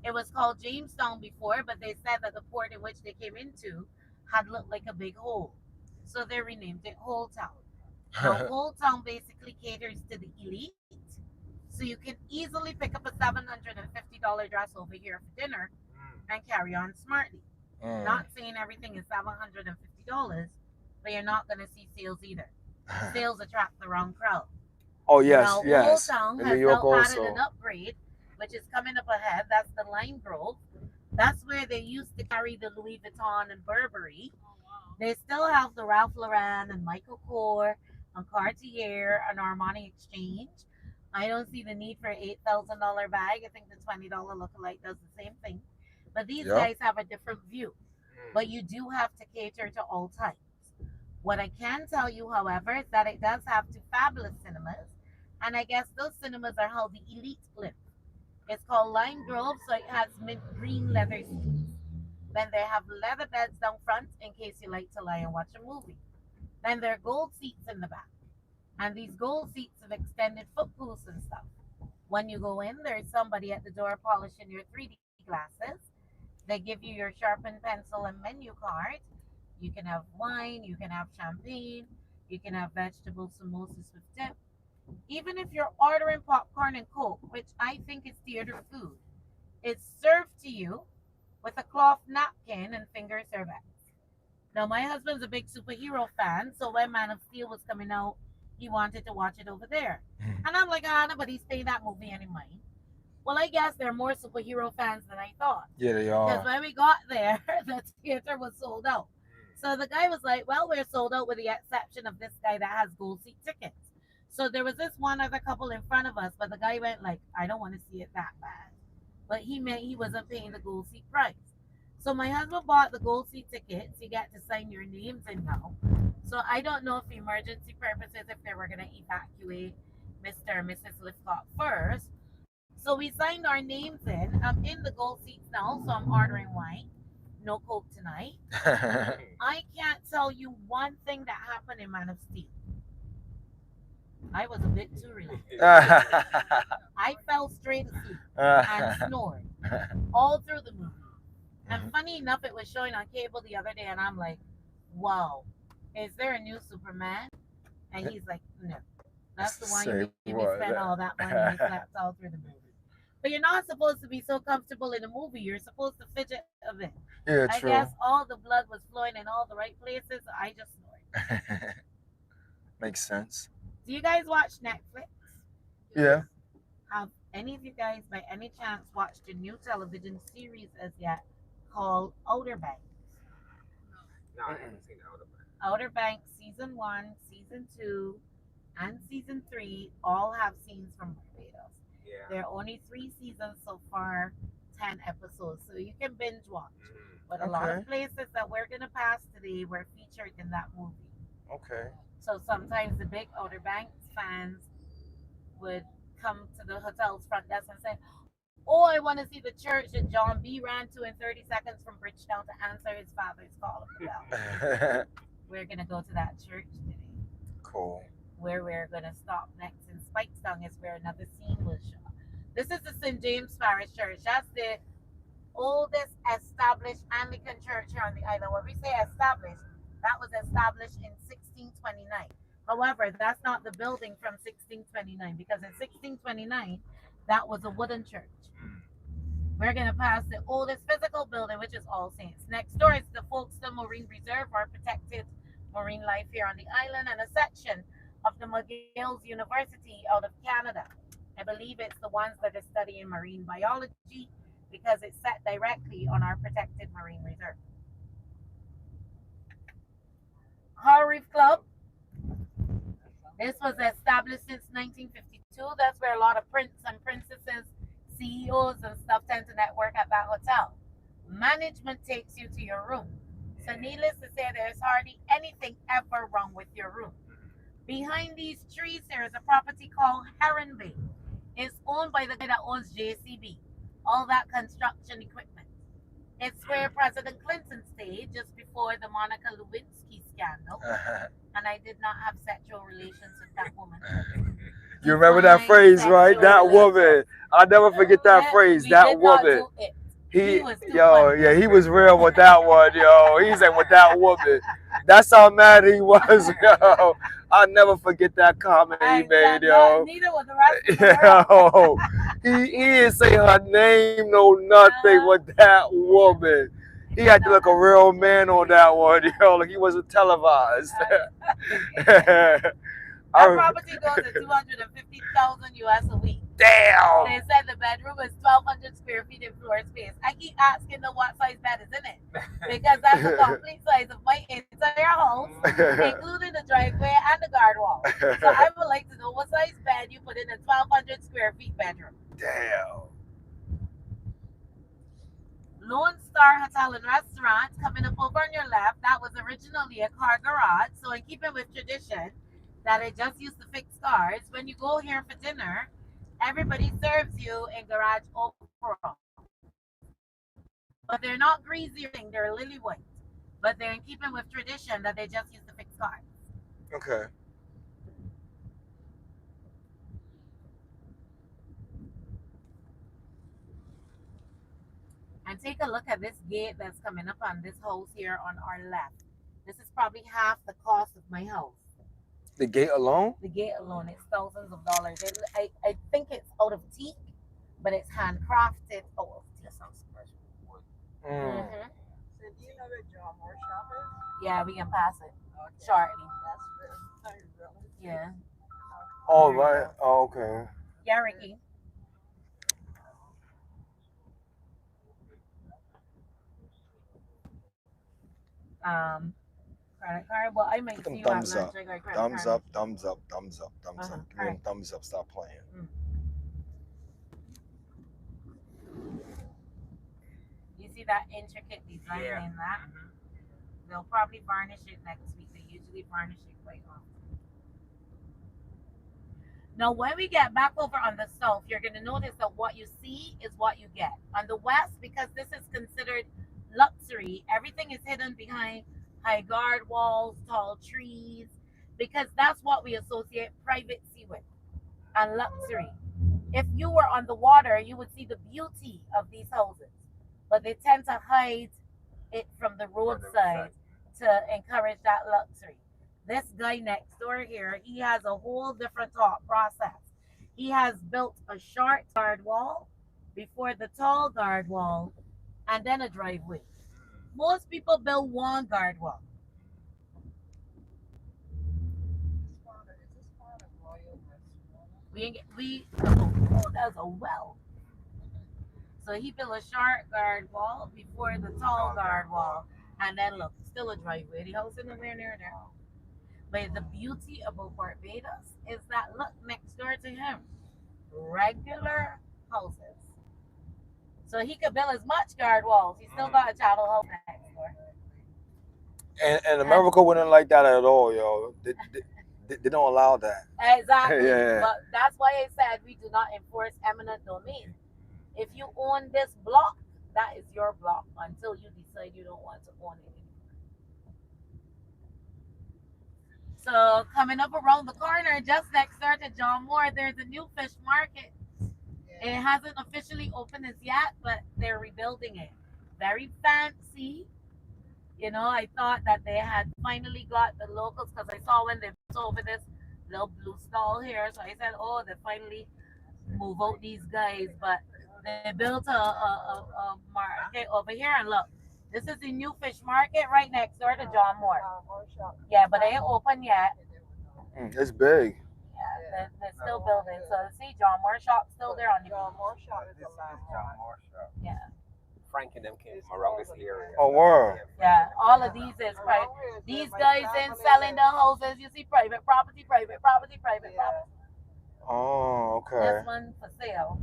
It was called Jamestown before, but they said that the port in which they came into had looked like a big hole. So they renamed it Whole Town. Now, Whole Town basically caters to the elite. So you can easily pick up a $750 dress over here for dinner and carry on smartly. Not saying everything is $750, but you're not going to see sales either. Sales attract the wrong crowd. Oh, yes, Now, Old yes. Town In New has York now added also. an upgrade, which is coming up ahead. That's the Lime Grove. That's where they used to carry the Louis Vuitton and Burberry. Oh wow. They still have the Ralph Lauren and Michael Kors and Cartier and Armani Exchange. I don't see the need for an $8,000 bag. I think the $20 lookalike does the same thing. But these Yeah. guys have a different view. But you do have to cater to all types. What I can tell you, however, is that it does have two fabulous cinemas. And I guess those cinemas are how the elite live. It's called Lime Grove, so it has mint green leather seats. Then they have leather beds down front in case you like to lie and watch a movie. Then there are gold seats in the back. And these gold seats have extended foot pools and stuff. When you go in, there's somebody at the door polishing your 3D glasses. They give you your sharpened pencil and menu card. You can have wine, you can have champagne, you can have vegetable samosas with dip. Even if you're ordering popcorn and coke, which I think is theater food, it's served to you with a cloth napkin and finger serviettes. Now, my husband's a big superhero fan, so when Man of Steel was coming out, he wanted to watch it over there. And I'm like, ah, nobody's paying that movie any money. Well, I guess there are more superhero fans than I thought. Yeah, they Because are. when we got there, the theater was sold out. So the guy was like, well, we're sold out with the exception of this guy that has gold seat tickets. So there was this one other couple in front of us, but the guy went like, I don't want to see it that bad. but he meant he wasn't paying the gold seat price. So my husband bought the gold seat tickets. You get to sign your names in now. So I don't know if emergency purposes, if they were going to evacuate Mr. and Mrs. Lifcock first. So we signed our names in. I'm in the gold seats now, so I'm ordering wine. No Coke tonight. I can't tell you one thing that happened in Man of Steel. I was a bit too relaxed. I fell straight asleep and snored all through the movie. And funny enough, it was showing on cable the other day, and I'm like, wow, is there a new Superman? And he's like, no. That's the one you made me spend all that money and slept all through the movie. But you're not supposed to be so comfortable in a movie. You're supposed to fidget a bit. Yeah, I true. guess all the blood was flowing in all the right places. I just snored. Makes sense. Do you guys watch Netflix? Yeah. Have any of you guys, by any chance, watched a new television series as yet called Outer Banks? No, I haven't seen the Outer Banks. Outer Banks season 1, season 2, and season 3 all have scenes from Barbados. Yeah. There are only 3 seasons so far, 10 episodes, so you can binge watch. But a lot of places that we're gonna pass today were featured in that movie. Okay. So sometimes the big Outer Banks fans would come to the hotel's front desk and say, "Oh, I want to see the church that John B. ran to in 30 seconds from Bridgetown to answer his father's call of the bell." We're gonna go to that church today. Cool. Where we're gonna stop next in Spikestown is where another scene was shot. This is the St. James Parish Church. That's the oldest established Anglican church here on the island. When we say established, that was established in 1629. However, that's not the building from 1629 because in 1629, that was a wooden church. We're going to pass the oldest physical building, which is All Saints. Next door is the Folkestone Marine Reserve, or protected marine life here on the island, and a section of the McGill's University out of Canada. I believe it's the ones that are studying marine biology because it's set directly on our protected marine reserve. Coral Reef Club. This was established since 1952. That's where a lot of princes and princesses, CEOs and stuff tend to network at that hotel. Management takes you to your room. So needless to say, there's hardly anything ever wrong with your room. Behind these trees, there is a property called Heron Bay. It's owned by the guy that owns JCB. All that construction equipment. It's where President Clinton stayed just before the Monica Lewinsky scandal. And I did not have sexual relations with that woman. You remember that phrase, right? That woman. I'll never forget that phrase. That woman. He was real with that one, yo. He said with that woman. That's how mad he was, yo. I'll never forget that comment he made, yo. Neither was the rest of Yo, he didn't say her name, no nothing with that woman. He had to look a real man on that one, yo. Like he wasn't televised. That property goes at $250,000 US a week. Damn. They said the bedroom is 1,200 square feet in floor space. I keep asking them what size bed is in it because that's the complete size of my entire house, including the driveway and the guard wall. So I would like to know what size bed you put in a 1,200 square feet bedroom. Damn. Lone Star Hotel and Restaurant coming up over on your left. That was originally a car garage. So in keeping with tradition that I just used to fix cars, when you go here for dinner, everybody serves you in garage overall. But they're not greasy or anything, they're lily white. But they're in keeping with tradition that they just used to fix cars. Okay. And take a look at this gate that's coming up on this house here on our left. This is probably half the cost of my house. The gate alone? The gate alone is thousands of dollars. I think it's out of teak, but it's handcrafted out of teak. That sounds special. Mm-hmm. So do you know where John Moore shop is? Yeah, we can pass it Okay. shortly. That's really Yeah. Oh, right. Oh, okay. Yeah, Ricky. Credit card. Well, I might Put see them you at thumbs lunch. up. I got credit Thumbs card. up, thumbs up, thumbs up, thumbs up. Give me them thumbs up. Stop playing. see that intricate design Yeah. in that? They'll probably varnish it next week. They usually varnish it quite often. Now, when we get back over on the south, you're going to notice that what you see is what you get. On the west, because this is considered luxury, everything is hidden behind high guard walls, tall trees, because that's what we associate privacy with and luxury. If you were on the water, you would see the beauty of these houses, but they tend to hide it from the roadside to encourage that luxury. This guy next door here, he has a whole different thought process. He has built a short guard wall before the tall guard wall and then a driveway. Most people build one guard wall. Is this part of Royal Westwater? Oh, that's a well. So he built a short guard wall before the tall guard wall, and then look, still a driveway. The house is nowhere near there. But the beauty about Barbados is that look next door to him, regular houses. So he could build as much guard walls. He still got a chattel house next door. And America wouldn't like that at all, yo. They don't allow that. Exactly. Yeah. But that's why I said we do not enforce eminent domain. If you own this block, that is your block until you decide you don't want to own it anymore. So coming up around the corner, just next door to John Moore, there's a new fish market. It hasn't officially opened as yet, but they're rebuilding it. Very fancy. You know, I thought that they had finally got the locals because I saw when they built over this little blue stall here. So I said, oh, they finally move out these guys. But they built a market over here. And look, this is the new fish market right next door to John Moore. Yeah, but they ain't open yet. It's big. Yeah, they're still building. So see, John Moore shop still there on the John beach. Moore shop is This a is landmark. John Moore shop. Yeah, Frank and them came from around this area. Oh, wow. yeah. All of these is private. These guys ain't selling the houses. You see, private property, private property, private property. Oh, This okay. one for sale.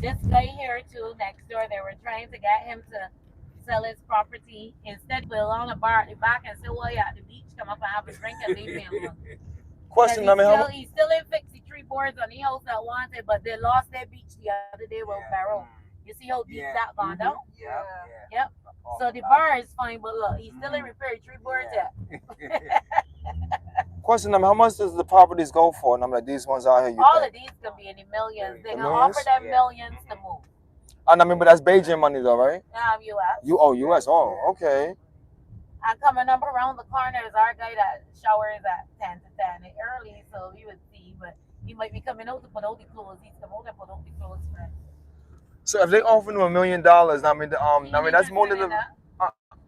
This guy here too, next door, they were trying to get him to sell his property. Instead, we'll on a bar at the back and say, well, yeah, at the beach, come up and have a drink and leave me alone. Question, I mean, He's still in fixie tree boards on the house that wanted, but they lost their beach the other day with Barrow. You see how deep that gone down? Yeah. Yep. So the bar is fine, but look, he's still in repair tree boards yet. question, I mean, how much does the properties go for? And I'm like, these ones out here, you All think? of these can be in the millions. They The can offer millions? them millions to move. And I mean, but that's Beijing money though, right? US. US. Oh, okay. And coming up around the corner is our guy that showers at 10 to 10 early, so you would see, but he might be coming out to put out the clothes. He's come out and put out the clothes for So if they offer you $1 million, I mean, that's more than the. that.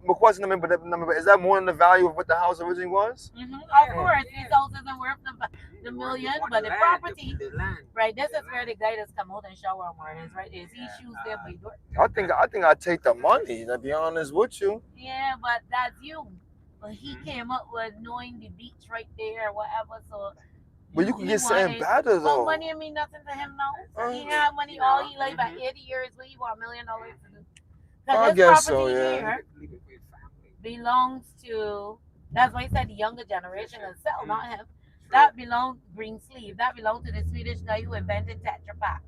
But question, but is that more than the value of what the house originally was? Of course, these houses are worth the million, but the property, the land. right? This is where the guy that's come out and shower mornings, right? Is he shoes there by door? I think I'd take the money, to be honest with you. Yeah, but that's you. But he came up with knowing the beach right there, whatever. So. But you can get something better Well, though. money mean nothing to him now. He had money all he life at 80 years. What he want $1 million to do? I Because this guess so, property yeah. here belongs to. That's why I said the younger generation can sell, not him. That belonged green sleeve. That belonged to the Swedish guy who invented Tetra Pak.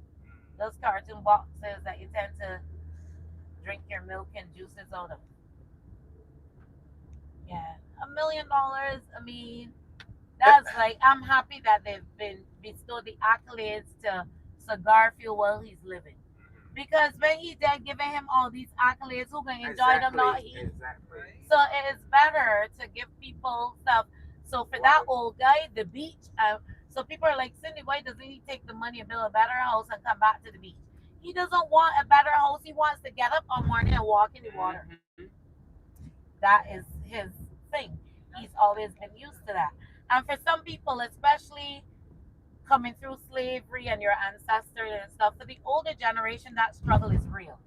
Those cartoon boxes that you tend to drink your milk and juices out of. Yeah, $1 million. I mean, that's like I'm happy that they've been bestowed the accolades to Cigar Fuel while he's living. Because when he's dead, giving him all these accolades, who can enjoy them? Not he. Exactly. So it is better to give people stuff. So for that old guy, the beach. So people are like, Cindy, why doesn't he take the money and build a better house and come back to the beach? He doesn't want a better house. He wants to get up one morning and walk in the water. That is his thing. He's always been used to that. And for some people, especially coming through slavery and your ancestors and stuff, for the older generation, that struggle is real.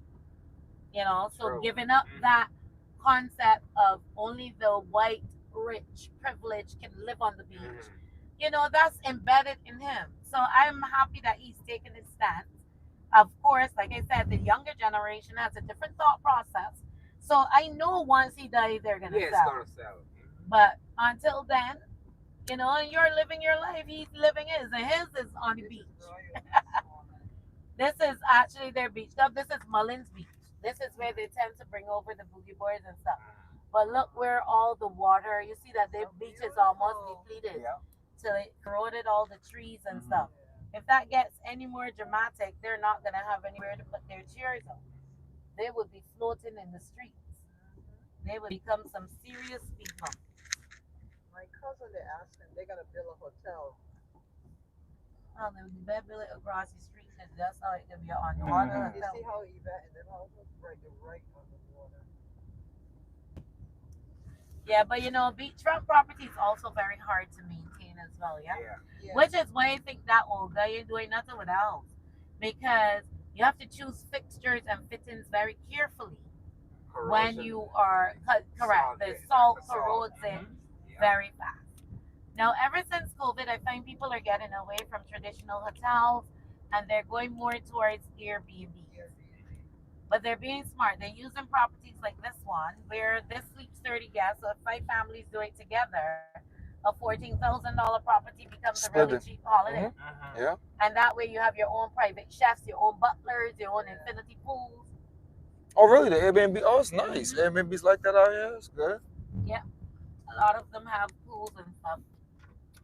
You know, so True. giving up that concept of only the white, rich, privileged can live on the beach, you know, that's embedded in him. So I'm happy that he's taken his stance. of course, like I said, the younger generation has a different thought process. So I know once he dies, they're gonna Yeah, it's sell. gonna sell. But until then, and you're living your life. He's living his, and his is on the This is beach. royal this woman. This is actually their beach club. This is Mullins Beach. This is where they tend to bring over the boogie boards and stuff. But look where all the water. You see that the So beach is almost beautiful. depleted Yeah. till it corroded all the trees and Mhm. stuff. Yeah. If that gets any more dramatic, they're not gonna have anywhere to put their chairs on. They would be floating in the streets. They would become some serious speed bumps. My cousin, they asked him, they gotta build a hotel. Oh, they would be built across the street because that's how it can be on the water. Mhm. You see how Yvette and them houses right, they're right on the water. Yeah, but beachfront property is also very hard to maintain as well. Yeah, Yeah. Yeah. which is why I think that old guy ain't doing nothing with the house because you have to choose fixtures and fittings very carefully when Corrosion. you are correct. Salt, The yeah, salt the salt. corrodes it Yeah. very fast. Now, ever since COVID, I find people are getting away from traditional hotels and they're going more towards Airbnb. Airbnb. But they're being smart. They're using properties like this one, where this sleeps 30 guests. So if 5 families do it together, a $14,000 property becomes a really Split it. cheap holiday. Mhm. Yeah. And that way you have your own private chefs, your own butlers, your own Yeah. infinity pools. Oh, really? The Airbnb? Oh, it's nice. Mhm. Airbnb's like that out here. It's good. Yeah, a lot of them have pools and stuff.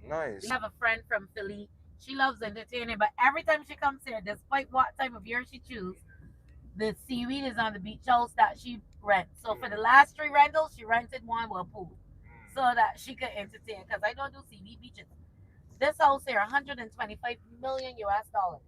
We Nice. have a friend from Philly. She loves entertaining, but every time she comes here, despite what time of year she chooses, the seaweed is on the beach house that she rents. So for the last 3 rentals, she rented one with a pool so that she could entertain. Because I don't do seaweed beaches. This house here, 125 million US dollars.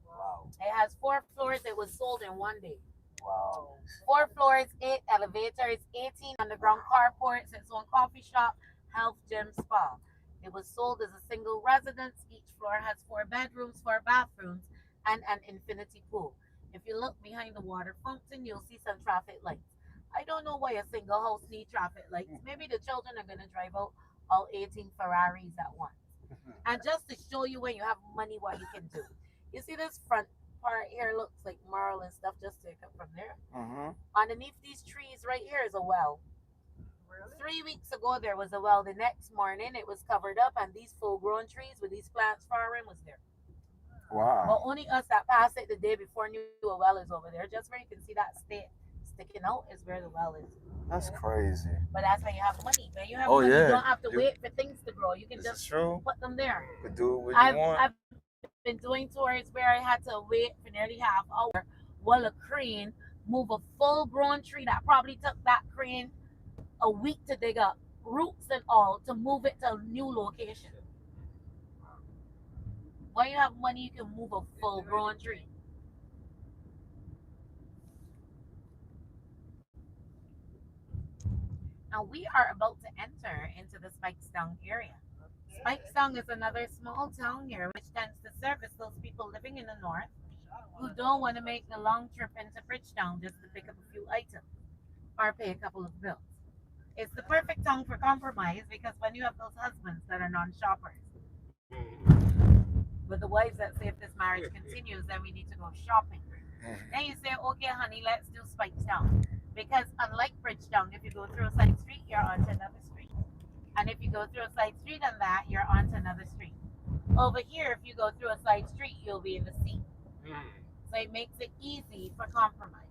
Wow. It has 4 floors. It was sold in one day. Wow. 4 floors, 8 elevators, 18 underground carports, its own coffee shop, health gym, spa. It was sold as a single residence. Each floor has 4 bedrooms, 4 bathrooms, and an infinity pool. If you look behind the water fountain, you'll see some traffic lights. I don't know why a single house needs traffic lights. Maybe the children are going to drive out all 18 Ferraris at once. And just to show you when you have money, what you can do. You see this front part here looks like marl and stuff. Just take it from there. Mhm. Underneath these trees right here is a well. Really? 3 weeks ago there was a well. The next morning it was covered up, and these full-grown trees with these plants flowering was there. But Wow. only us that passed it the day before knew a well is over there. Just where you can see that sticking out is where the well is. That's Yeah. crazy. But that's when you have money. When you have Oh money, you yeah. don't have to You, wait for things to grow. You can this is just true. put them there. You could do what you I've want. I've been doing tours where I had to wait for nearly half hour while a crane move a full-grown tree that probably took that crane a week to dig up, roots and all, to move it to a new location. When you have money, you can move a They do full-grown anything. tree. And we are about to enter into the Spikestown area. Okay. Spikestown is another small town here which tends to service those people living in the north Sean who wanna don't know. want to make the long trip into Bridgetown just to pick up a few items or pay a couple of bills. It's the perfect town for compromise because when you have those husbands that are non-shoppers, with the wives that say if this marriage continues, then we need to go shopping. Mhm. Then you say, okay, honey, let's do Spikestown. Because unlike Bridgetown, if you go through a side street, you're onto another street. And if you go through a side street on that, you're onto another street. Over here, if you go through a side street, you'll be in the sea. So it makes it easy for compromise.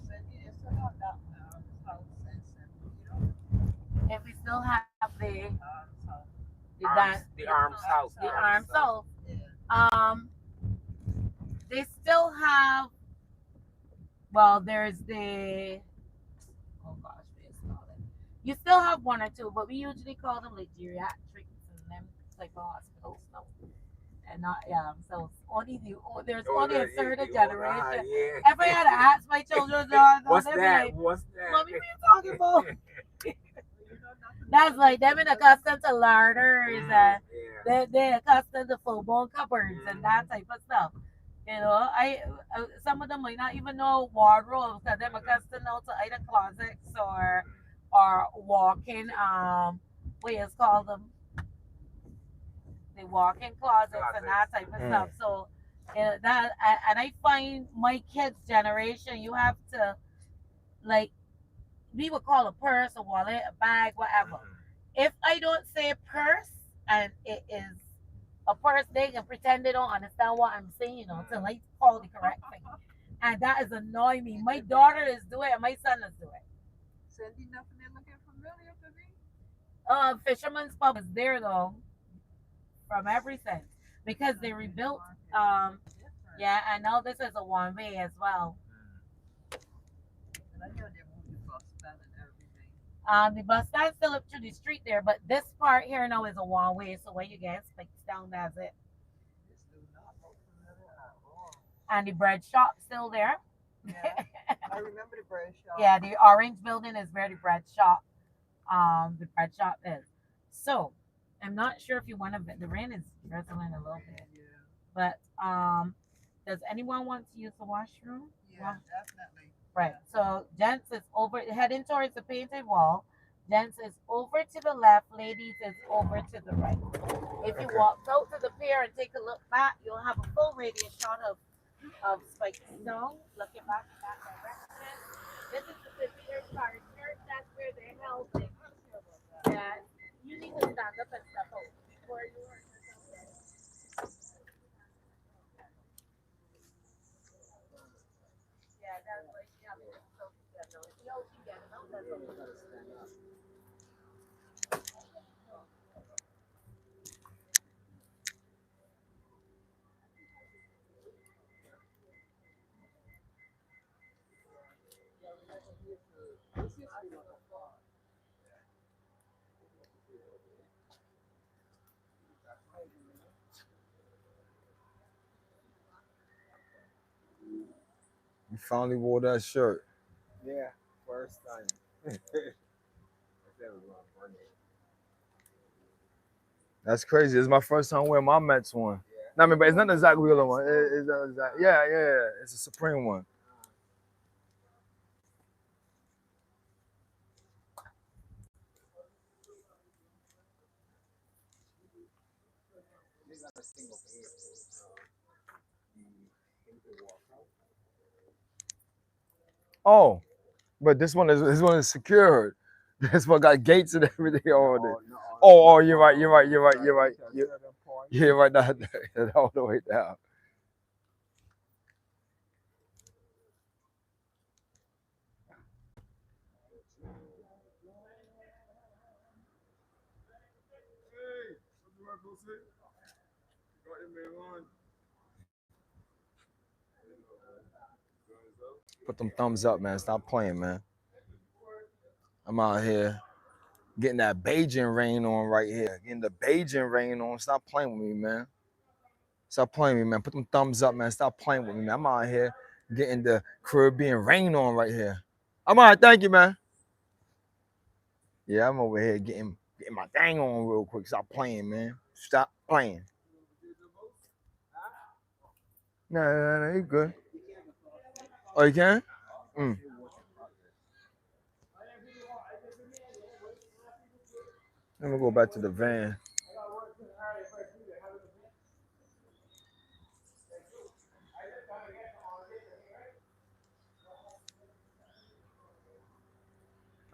Said you still have that house in If we still have house. that The arms house. the arms sold, Yeah. um, they still have. Well, there's the oh gosh, what is it called? You still have one or two, but we usually call them like geriatrics and them type of hospitals. No, and not So there's only a certain generation. Yeah. If I had to ask my children, What's they'd be that? like, What's that? "Mommy, what you talking about?" You know nothing That's about like them been accustomed to larders and Yeah. they're accustomed to full blown cupboards and that type of stuff. I some of them might not even know wardrobes because they're accustomed now to either closets or walk-in what is called them the walk-in closets and that type of stuff. So and I find my kids' generation, you have to like we would call a purse, a wallet, a bag, whatever. If I don't say purse and it is a purse, they can pretend they don't understand what I'm saying, until I call the correct thing. And that is annoying me. My daughter is doing it, and my son is doing it. Sandy, nothing there looking familiar to me. Fisherman's Pub is there though, from every sense because they Something rebuilt. market Um, different. yeah, and now this is a one way as well. And I know they moved the bus stand and everything. The bus stand still up to the street there, but this part here now is a one way. So when you get like down, that's it. This do not look familiar at all. And the bread shop still there. Yeah, I remember the bread shop. Yeah, the orange building is where the bread shop. The bread shop is. So I'm not sure if you want to. The rain is drizzling a little bit, Yeah, but does anyone want to use the washroom? yeah, definitely. Right. Yeah. So gents is over heading towards the painted wall. Gents is over to the left. Ladies is over to the right. If you walk out to the pier and take a look back, you'll have a full radius shot of Spike Snow looking back in that direction. This is the Superior Star Church. That's where they held it. Yeah. You need to stand up and step out before you hurt yourself. Yeah, that's like yeah, so yeah, no, if you don't get it, no, that's okay. You finally wore that shirt. Yeah, first time. That's crazy. It's my first time wearing my Mets one. No, I mean, but it's not the Zach Wheeler one. It's not the Zach. Yeah, yeah. It's a Supreme one. Oh, but this one is secured. This one got gates and everything on it. Oh, you're right. You're right. You're right. You're right. You're right. That all the way down. Put them thumbs up, man. Stop playing, man. I'm out here getting that Beijing rain on right here. Getting the Beijing rain on. Stop playing with me, man. Stop playing with me, man. Put them thumbs up, man. Stop playing with me, man. I'm out here getting the Caribbean rain on right here. I'm all right. Thank you, man. Yeah, I'm over here getting my thing on real quick. Stop playing, man. Stop playing. No, you good. Oh, you can? Mm. Let me go back to the van.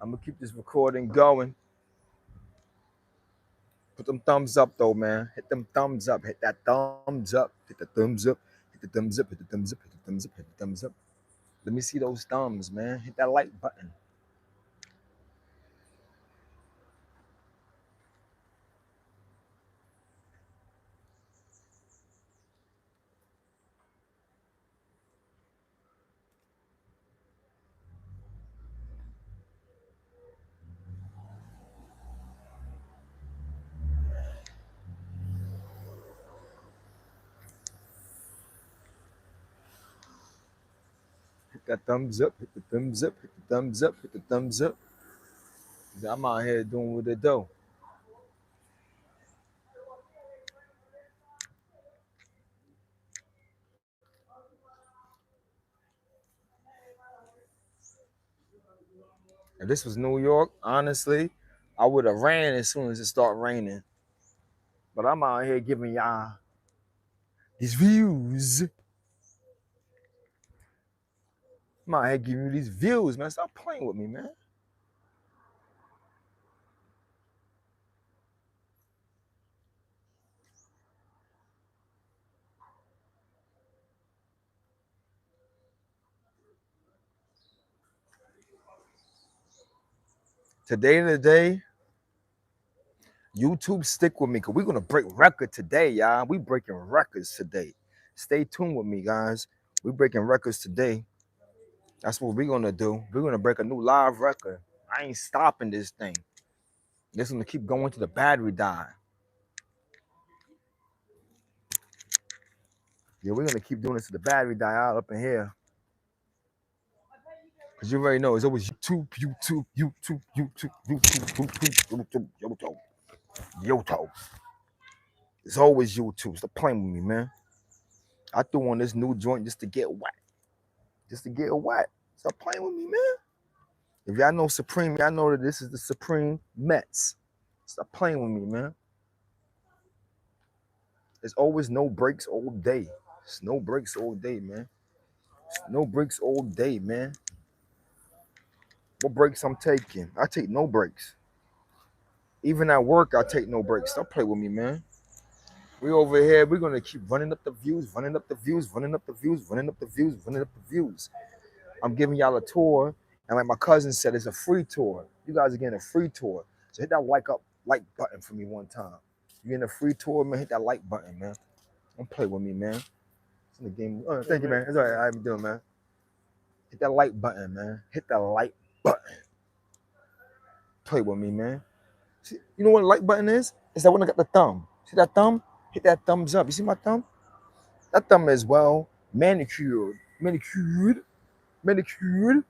I'm gonna keep this recording going. Put them thumbs up though, man. Hit them thumbs up. Hit that thumbs up. Hit the thumbs up. Hit the thumbs up. Hit the thumbs up. Hit the thumbs up. Hit the thumbs up. Let me see those thumbs, man. Hit that like button. Hit that thumbs up. Hit the thumbs up. Hit the thumbs up. Hit the thumbs up. I'm out here doing what they do. If this was New York, honestly, I would have ran as soon as it started raining. But I'm out here giving y'all these views. I'm out here giving you these views, man. Stop playing with me, man. Today to day, YouTube stick with me because we're gonna break record today, y'all. We breaking records today. Stay tuned with me, guys. We breaking records today. That's what we're gonna do. We're gonna break a new live record. I ain't stopping this thing. This gonna keep going to the battery die. Yeah, we're gonna keep doing this to the battery die out up in here. Cause you already know it's always YouTube, YouTube, YouTube, YouTube, YouTube, YouTube, YouTube, YouTube, YouTube. It's always YouTube. Stop playing with me, man. I threw on this new joint just to get wet. Just to get wet. Stop playing with me, man. If y'all know Supreme, y'all know that this is the Supreme Mets. Stop playing with me, man. There's always no breaks all day. It's no breaks all day, man. It's no breaks all day, man. What breaks I'm taking? I take no breaks. Even at work, I take no breaks. Don't play with me, man. We over here, we're gonna keep running up the views, running up the views, running up the views, running up the views, running up the views. I'm giving y'all a tour, and like my cousin said, it's a free tour. You guys are getting a free tour. So hit that like button for me one time. You're getting a free tour, man. Hit that like button, man. Don't play with me, man. It's in the game. Oh, thank you, man. That's all right. How you doing, man? Hit that like button, man. Hit that like button. Play with me, man. See, you know what a like button is? It's that one that got the thumb. See that thumb? Hit that thumbs up. You see my thumb? That thumb is well manicured. Manicured. Manicured.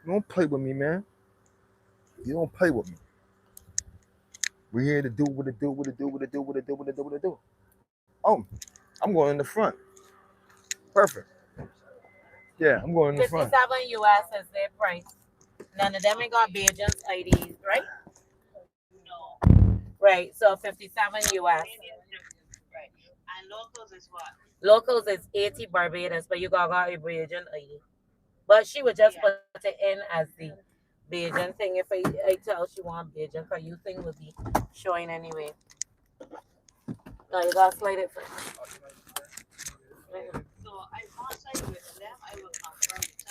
You don't play with me, man. You don't play with me. We're here to do what it do, what it do, what it do, what it do, what it do, what it do. Oh, I'm going in the front. Perfect. Yeah, I'm going in the front. 57 US is their price. None of them ain't got Bajan's IDs, right? Right, so 57 US. Right. And locals is what? Locals is 80 Barbados, but you got a Bajan ID. But she would just put it in as the Bajan thing if I tell she want Bajan, because you thing would be showing anyway. No, you gotta slide it first. So I once I with them, I will confirm the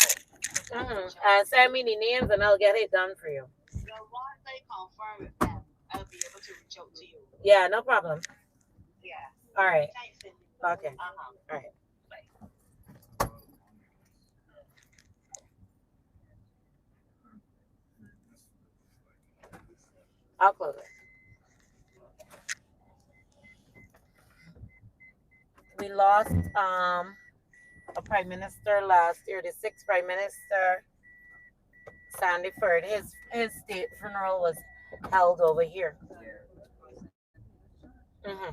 time. And send me the names and I'll get it done for you. Well, once I confirm with them, I'll be able to reach out to you. Yeah, no problem. Yeah. All right. Thanks, Cindy. Okay. Uh-huh. All right. I'll close it. We lost a prime minister last year, the sixth prime minister, Sandyford. His state funeral was held over here. hmm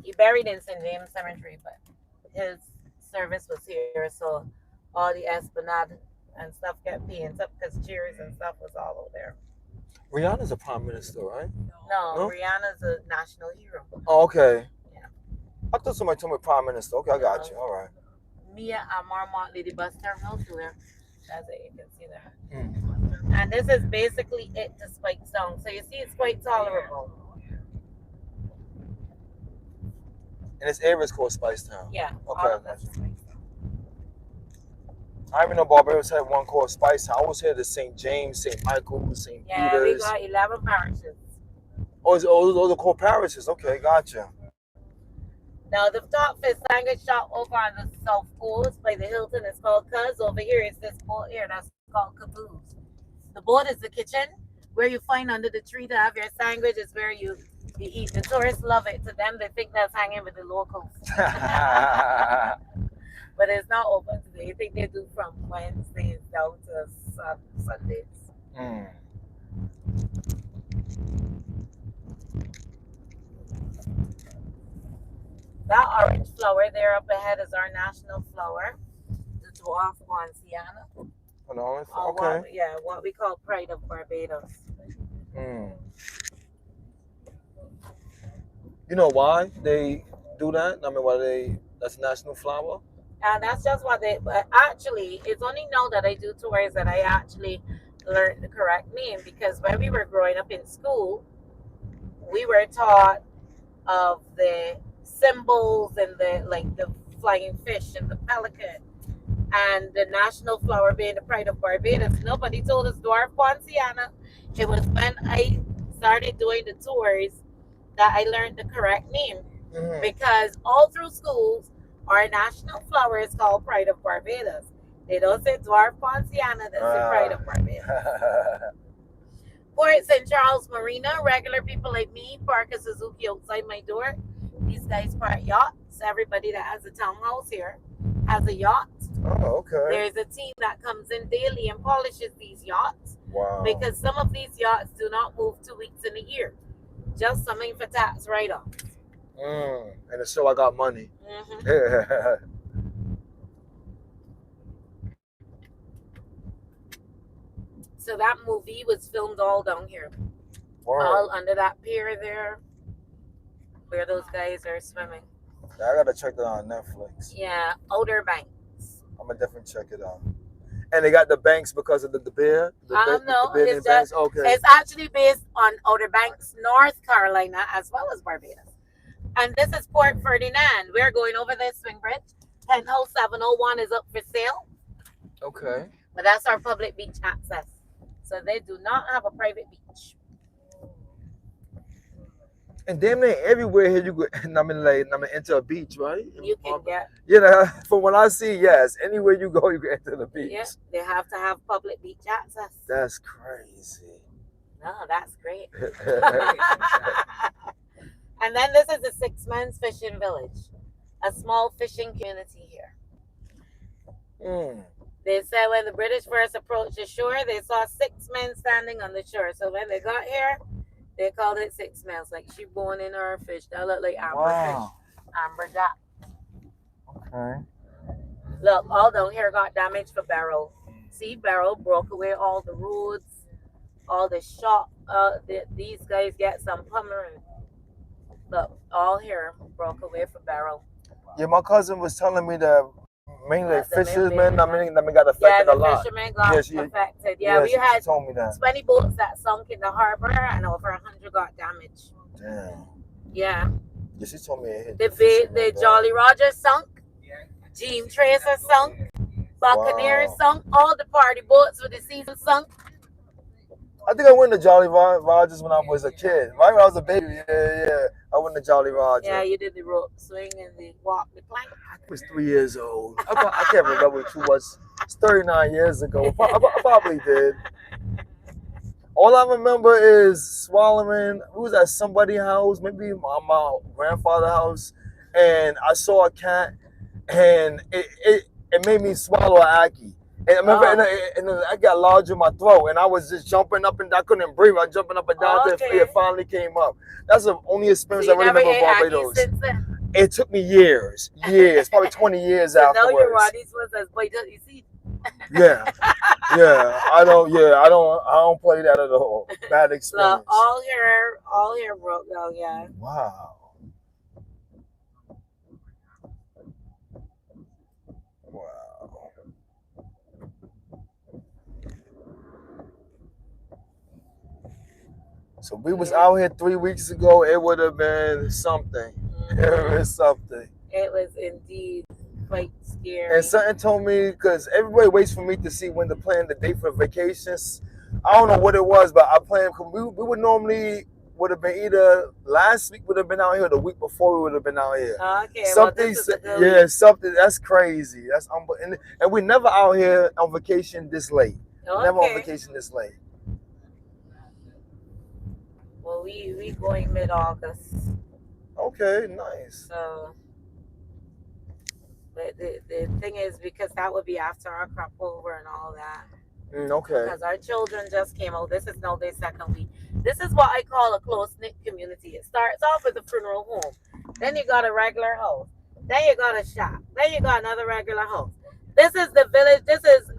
He buried in St. James Cemetery, but his service was here, so all the esplanade and stuff got painted up because chairs and stuff was all over there. Rihanna's a prime minister, right? No, Rihanna's a national hero. Oh, okay. Yeah. I thought somebody told me prime minister. Okay, I got you. All right. Mia and Marmont Lady Bus Terminal too there. That's it, you can see there. And this is basically it to Spike Song. So you see it's quite tolerable. And this area is called Spice Town. Yeah. Okay. All of this is Spike Song. I even know Barbados had one called Spice Town. I always heard the St. James, St. Michael, St. Yeah, Peter's. we got 11 parishes. Those are called parishes. Okay, gotcha. Now the top fish language shop over on the south coast by the Hilton is called Cuz. Over here is this boat here that's called Caboose. The boat is the kitchen where you find under the tree to have your sandwich is where you eat. The tourists love it. To them, they think that's hanging with the locals. But it's not open today. I think they do from Wednesdays down to Sundays. That orange flower there up ahead is our national flower, the dwarf Guanciana. On the only. What, Okay. yeah, what we call Pride of Barbados. Mm. You know why they do that? I mean, why they? That's national flower. And that's just what they, but actually, it's only now that I do tours that I actually learned the correct name, because when we were growing up in school, we were taught of the symbols and the like the flying fish and the pelican and the national flower being the pride of Barbados. Nobody told us dwarf Poinciana. It was when I started doing the tours that I learned the correct name, because all through schools, our national flower is called Pride of Barbados. They don't say dwarf Poinciana, they say Pride of Barbados. Port St. Charles Marina, regular people like me park a Suzuki outside my door. These guys park yachts. Everybody that has a townhouse here has a yacht. Oh, okay. There's a team that comes in daily and polishes these yachts. Wow. Because some of these yachts do not move 2 weeks in a year. Just something for tax write-off. And so I got money. So that movie was filmed all down here. Wow. All under that pier there, where those guys are swimming. I gotta check that out on Netflix. Yeah, Outer Banks. I'm gonna definitely check it out. And they got the banks because of the beer? No, it's just, okay. It's actually based on Outer Banks, North Carolina, as well as Barbados. And this is Port Ferdinand. We're going over the swing bridge. Penthouse 701 is up for sale. Okay. But that's our public beach access. So they do not have a private beach. And damn near everywhere here you go, enter a beach, right? You can get. You know, from what I see, yes. Anywhere you go, you can enter the beach. Yeah, they have to have public beach access. That's crazy. No, that's great. And then this is the Six Men's Fishing Village, a small fishing community here. They said when the British first approached the shore, they saw 6 men standing on the shore. So when they got here, they called it 6 men. It's like she born in her fish. That look like amber fish. Amber jack. Okay. Look, all down here got damage for Barrel. See, Barrel broke away all the roads, all the shop. These guys get some pummering. Look, all here broke away for Barrel. Yeah, my cousin was telling me that mainly fishermen, got affected a lot. Yeah, the fishermen got affected. Yeah, we had 20 boats that sunk in the harbor and over 100 got damaged. Damn. Yeah. Yeah, she told me it hit the Jolly Roger sunk. Jean Tracer sunk. Buccaneer sunk. All the party boats for the season sunk. I think I went to Jolly Rogers when I was a kid. Right when I was a baby. Yeah. I went to Jolly Roger. Yeah, you did the rope swing and the walk, the plank. I was 3 years old. I can't remember too much. It's 39 years ago. I probably did. All I remember is swallowing. It was at somebody's house, maybe my grandfather's house, and I saw a cat, and it made me swallow an Aki. And I remember, and I got lodged in my throat, and I was just jumping up and down. I couldn't breathe. I was jumping up and down until it finally came up. That's the only experience I remember of Barbados. It took me years, probably 20 years afterwards. Now your Roddy's was as boy, you see. Yeah. I don't play that at all. Bad experience. So all here broke down. Yeah. Wow. So we was out here 3 weeks ago. It would have been something. It was something. It was indeed quite scary. And something told me, because everybody waits for me to see when to plan the date for vacations. I don't know what it was, but I planned. We would normally would have been either last week would have been out here, or the week before we would have been out here. Okay. Something, something that's crazy. That's and we never out here on vacation this late. Okay. Never on vacation this late. Well, we going mid-August. Okay, nice. So, but the thing is, because that would be after our crop over and all that. Okay. Because our children just came out. This is now their second week. This is what I call a close-knit community. It starts off with a funeral home. Then you got a regular house. Then you got a shop. Then you got another regular house. This is the village. This is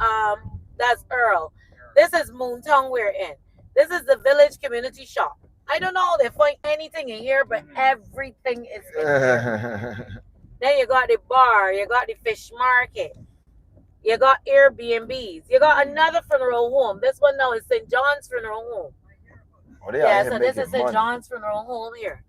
That's Earl. This is Moontown we're in. This is the village community shop. I don't know if they find anything in here, but everything is in here. Then you got the bar, you got the fish market, you got Airbnbs, you got another funeral home. This one now is St. John's Funeral Home. Oh, they out Yeah, here so this making is St. money. John's Funeral Home here.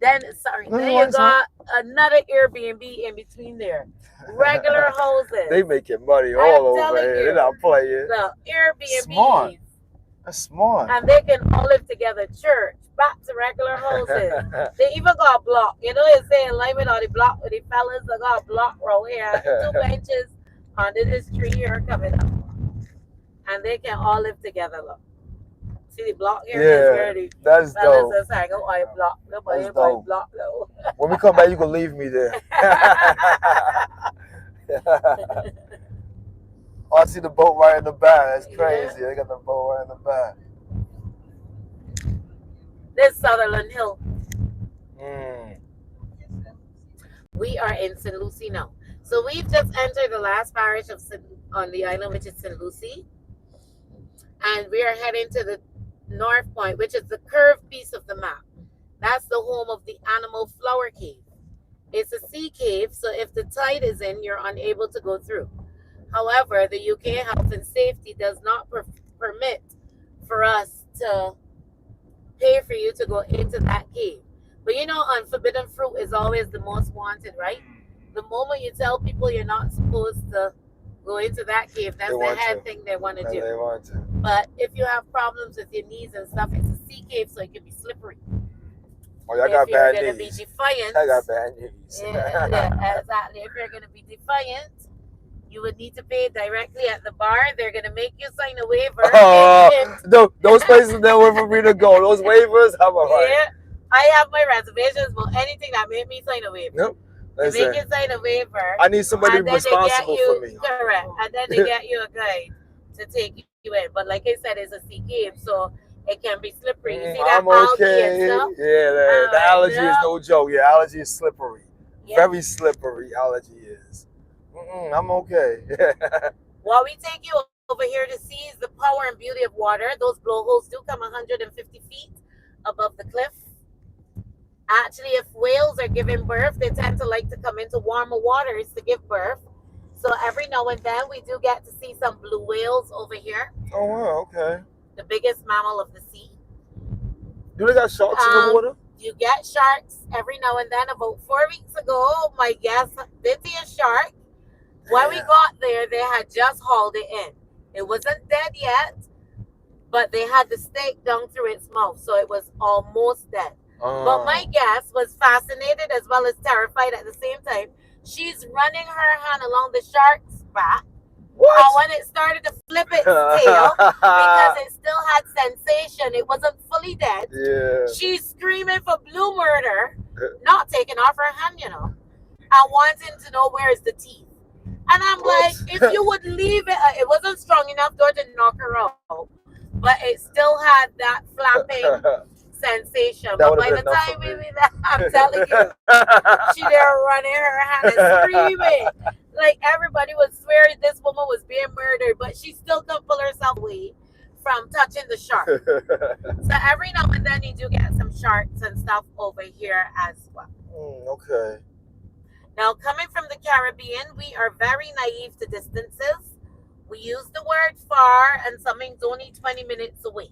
Then No, then you you want some? got another Airbnb in between there. Regular houses. They making money I'm all over telling here. you. They're not playing. The Airbnbs. Smart. That's smart. And they can all live together. Church, back to regular houses. They even got a block. You know, they say in Lyman or the block with the fellas, they got a block row here. 2 benches under this tree here coming up. And they can all live together. Look. See the block here? Yeah, that's dope. Fellas, I go, I block. Nobody That's by dope. block though. When we come back, you can leave me there. Oh, I see the boat right in the back. That's crazy. They got the boat right in the back. This Sutherland Hill. Mm. We are in St. Lucie now. So we've just entered the last parish of on the island, which is St. Lucie. And we are heading to the North Point, which is the curved piece of the map. That's the home of the animal flower cave. It's a sea cave, so if the tide is in, you're unable to go through. However, the UK Health and Safety does not permit for us to pay for you to go into that cave. But you know, unforbidden fruit is always the most wanted, right? The moment you tell people you're not supposed to go into that cave, that's the head thing they want to do. They want to. But if you have problems with your knees and stuff, it's a sea cave, so it can be slippery. Oh, y'all got bad knees. If you're going to be defiant. I got bad knees. Yeah, exactly. If you're going to be defiant, you would need to pay directly at the bar. They're going to make you sign a waiver. Those places never for me to go. Those waivers, I'm all right. Yeah, I have my reservations, but anything that made me sign a waiver. Nope. They make you sign a waiver. I need somebody responsible for me. Correct. And then they get you a guide to take you in. But like I said, it's a sea cave, so it can be slippery. You see that algae and stuff? Yeah, the allergy is no joke. Yeah, allergy is slippery. Yeah. Very slippery allergy is. I'm okay. What we take you over here to see is the power and beauty of water. Those blowholes do come 150 feet above the cliff. Actually, if whales are giving birth, they tend to like to come into warmer waters to give birth. So every now and then, we do get to see some blue whales over here. Oh, wow, okay. The biggest mammal of the sea. Do they got sharks in the water? You get sharks every now and then. About 4 weeks ago, my guest did see a shark. When we got there, they had just hauled it in. It wasn't dead yet, but they had the stake down through its mouth, so it was almost dead. But my guest was fascinated as well as terrified at the same time. She's running her hand along the shark's back. What? And when it started to flip its tail, because it still had sensation, it wasn't fully dead. Yeah. She's screaming for blue murder, not taking off her hand, you know, and wanting to know where is the teeth. And I'm like, if you would leave it, it wasn't strong enough though to knock her out, but it still had that flapping sensation. But by the time we leave that, I'm telling you, she there running her hand and screaming. Like everybody was swearing this woman was being murdered, but she still couldn't pull herself away from touching the shark. So every now and then you do get some sharks and stuff over here as well. Okay. Now, coming from the Caribbean, we are very naive to distances. We use the word far, and something's only 20 minutes away.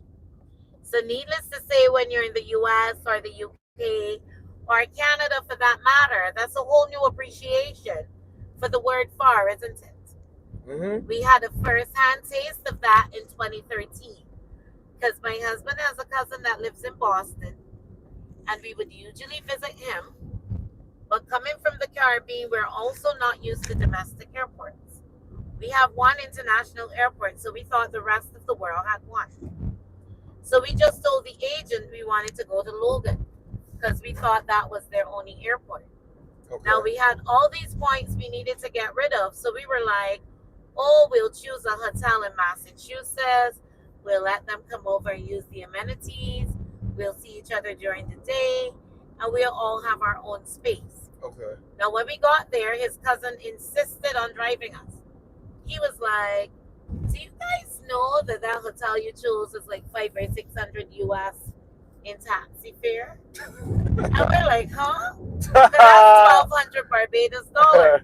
So needless to say, when you're in the US or the UK or Canada for that matter, that's a whole new appreciation for the word far, isn't it? Mm-hmm. We had a first-hand taste of that in 2013 because my husband has a cousin that lives in Boston, and we would usually visit him. But coming from the Caribbean, we're also not used to domestic airports. We have one international airport, so we thought the rest of the world had one. So we just told the agent we wanted to go to Logan because we thought that was their only airport. Okay. Now we had all these points we needed to get rid of, so we were like, oh, we'll choose a hotel in Massachusetts. We'll let them come over and use the amenities. We'll see each other during the day, and we'll all have our own space. Okay. Now, when we got there, his cousin insisted on driving us. He was like, Do you guys know that that hotel you chose is like 5 or 600 US in taxi fare? And we're like, huh? But that's 1,200 Barbados dollars.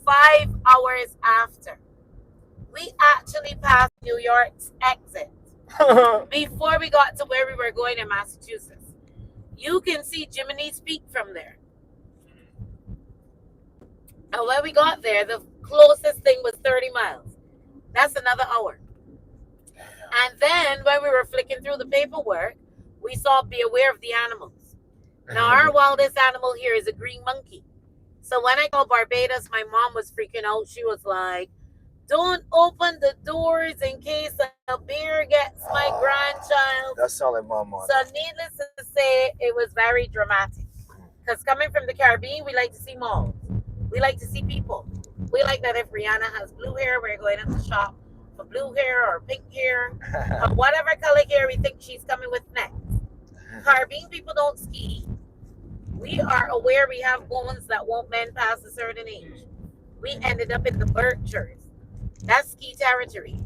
5 hours after, we actually passed New York's exit before we got to where we were going in Massachusetts. You can see Jiminy's Peak from there. And when we got there, the closest thing was 30 miles. That's another hour. And then when we were flicking through the paperwork, we saw be aware of the animals. Now, our wildest animal here is a green monkey. So when I called Barbados, my mom was freaking out. She was like, don't open the doors in case a bear gets my grandchild. That sounds like my mom. So needless to say, it was very dramatic. Because coming from the Caribbean, we like to see malls. We like to see people. We like that if Rihanna has blue hair, we're going up to shop for blue hair or pink hair or whatever color hair we think she's coming with next. Caribbean people don't ski. We are aware we have bones that won't bend past a certain age. We ended up in the Berkshires. That's ski territory.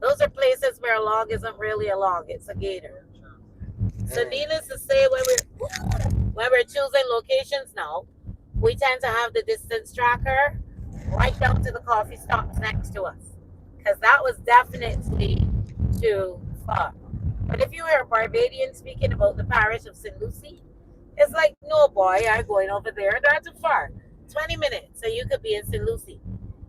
Those are places where a log isn't really a log, it's a gator. So needless to say, when we're choosing locations now, we tend to have the distance tracker right down to the coffee stops next to us. Because that was definitely too far. But if you hear a Barbadian speaking about the parish of St. Lucie, it's like, no boy, I'm going over there. That's too far. 20 minutes, so you could be in St. Lucie.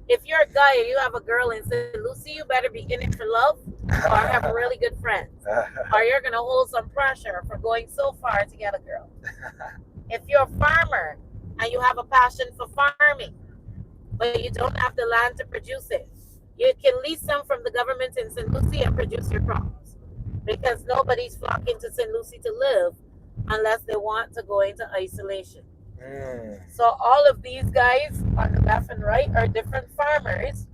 If you're a guy and you have a girl in St. Lucie, you better be in it for love or have a really good friend. Or you're going to hold some pressure for going so far to get a girl. If you're a farmer and you have a passion for farming, but you don't have the land to produce it, you can lease some from the government in St. Lucie and produce your crops. Because nobody's flocking to St. Lucie to live unless they want to go into isolation. So all of these guys on the left and right are different farmers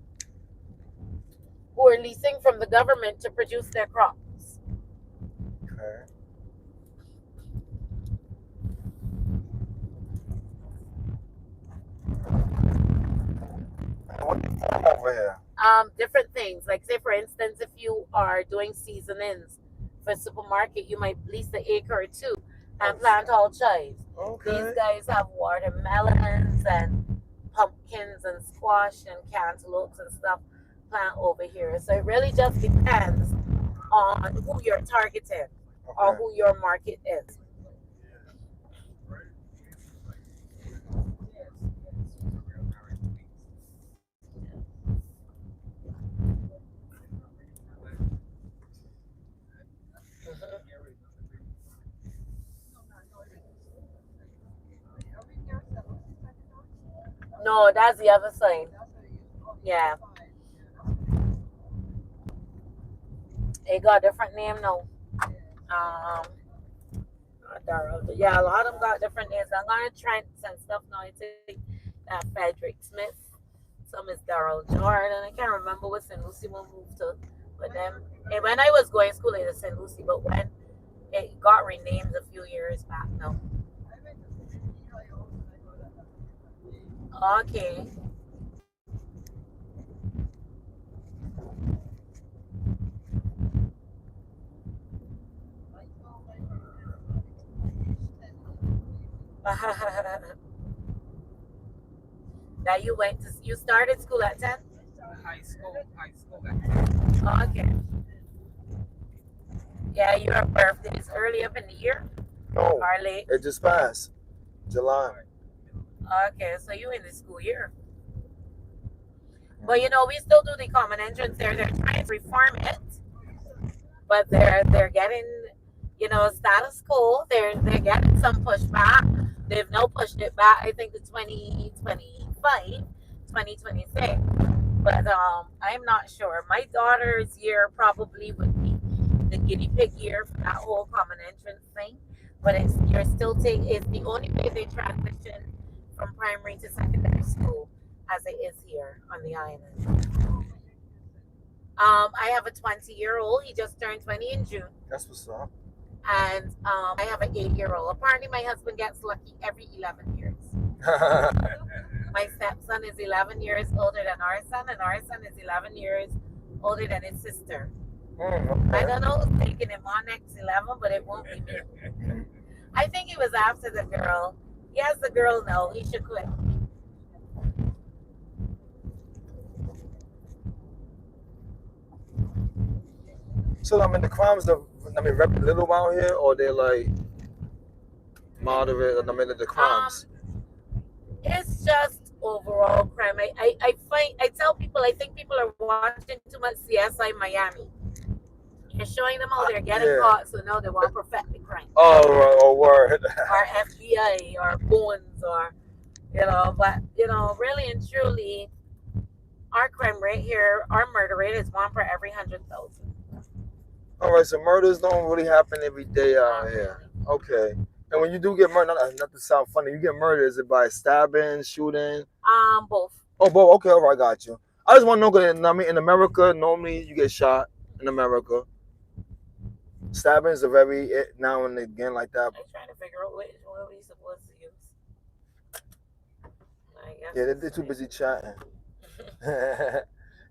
who are leasing from the government to produce their crops. Okay. What do you farm over here? Different things. Like say for instance, if you are doing seasonings for a supermarket, you might lease an acre or two and plant all chives. Okay. These guys have watermelons and pumpkins and squash and cantaloupes and stuff plant over here. So it really just depends on who you're targeting or who your market is. No, that's the other side. Yeah, it got a different name now. Um, yeah, a lot of them got different names. I'm gonna Trents and stuff now. I think that Frederick Smith. Some is Daryl Jordan. I can't remember what St. Lucie will move to. But then, and when I was going to school, it was St. Lucie. But when it got renamed a few years back now. Okay. That you started school at 10? High school. Okay. Yeah, your birthday is early up in the year No, or late? it just passed. July. Okay, so you in the school year. But you know, we still do the common entrance there. They're trying to reform it, but they're getting, you know, status quo. They're getting some pushback. They've now pushed it back, I think, to 2025, 2026. But I'm not sure. My daughter's year probably would be the guinea pig year for that whole common entrance thing. But it's the only way they transition from primary to secondary school as it is here on the island. I have a 20-year-old. He just turned 20 in June. That's what's up. And I have an 8-year-old. Apparently, my husband gets lucky every 11 years. My stepson is 11 years older than our son, and our son is 11 years older than his sister. I Okay. don't know who's taking him on next 11, but it won't be me. I think he was after the girl. He has the girl now. He should quit. So I mean, the crimes, very little out here, or they're like moderate. I mean, the Um, crimes. it's just overall crime. I tell people I think people are watching too much CSI Miami. You're showing them how they're getting caught, so Yeah. now they want to perfect the crime. Oh, word. Or FBI or Bones or but really and truly, our crime rate here, our murder rate is one per every 100,000. All right, so murders don't really happen every day out Not here. really. Okay. And when you do get murdered, not to sound funny, you get murdered, is it by stabbing, shooting? Both. Oh, both. Okay, all right, got you. I just want to know, because I mean, in America, normally you get shot in America. Stabbings are very now and again like that. I'm trying to figure out which one we supposed to use. I guess Yeah, this they're too way. busy chatting.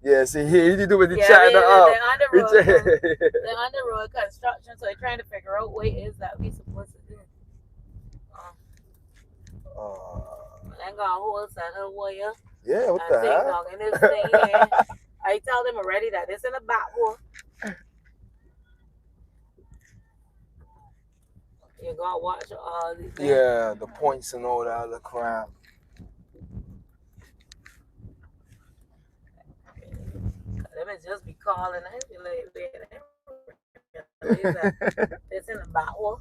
Yeah, see, he too busy Yeah, chatting they're up. on the He road. ch- They're on the road construction, so they're trying to figure out what is that we supposed to do. Um, uh, I got a whole set of wire yeah, what and the thing heck? dog and this thing here. I tell them already that this in a back hole. You gotta watch all the thing. Yeah, the points and all that other crap. Them is just be calling. I be like, wait, I didn't realize that it's in a back hole.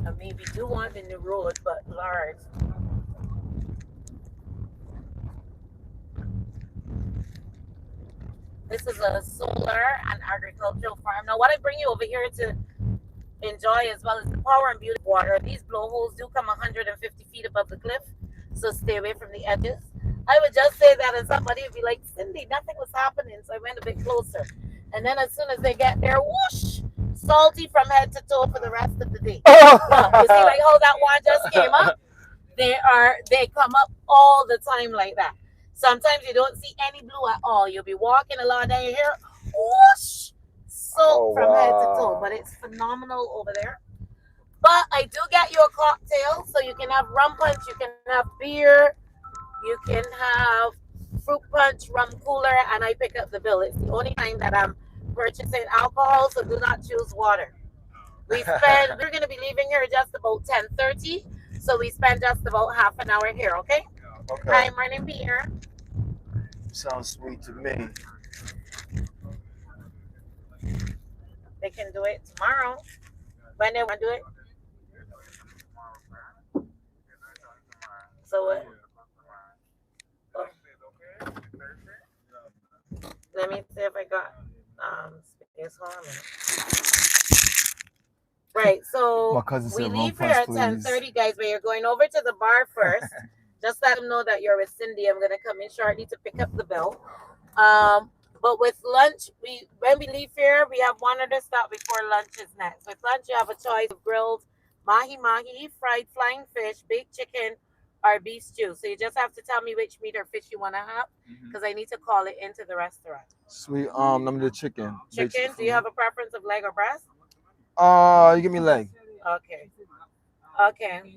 I mean, we do want the new road, but large. This is a solar and agricultural farm. Now, what I bring you over here to enjoy as well as the power and beauty of water. These blowholes do come 150 feet above the cliff, so stay away from the edges. I would just say that, and somebody would be like, Cindy, nothing was happening, so I went a bit closer. And then as soon as they get there, whoosh, salty from head to toe for the rest of the day. Yeah, you see, like how that one just came up. They come up all the time like that. Sometimes you don't see any blue at all. You'll be walking along and you hear whoosh, soap Oh from head to toe. But wow. it's phenomenal over there. But I do get you a cocktail, so you can have rum punch, you can have beer, you can have fruit punch, rum cooler, and I pick up the bill. It's the only time that I'm purchasing alcohol, so do not choose water. We're gonna be leaving here just about 10:30, so we spend just about half an hour here, okay? Okay. I'm running beer. Sounds sweet to me. They can do it tomorrow when they want to do it. So oh, let me see if I got space. Hold on a minute. Right, My so cousin we said rum leave here punch, at please. 10:30, guys. But you're going over to the bar first. Just let them know that you're with Cindy. I'm gonna come in shortly to pick up the bill. But with lunch, we when we leave here, we have one other stop before lunch is next. With lunch, you have a choice of grilled mahi mahi, fried flying fish, baked chicken, or beef stew. So you just have to tell me which meat or fish you want to have, because I need to call it into the restaurant. Sweet. Let me the chicken. Baked chicken Chicken? for Do you me. have a preference of leg or breast? You give me leg. Okay. Okay.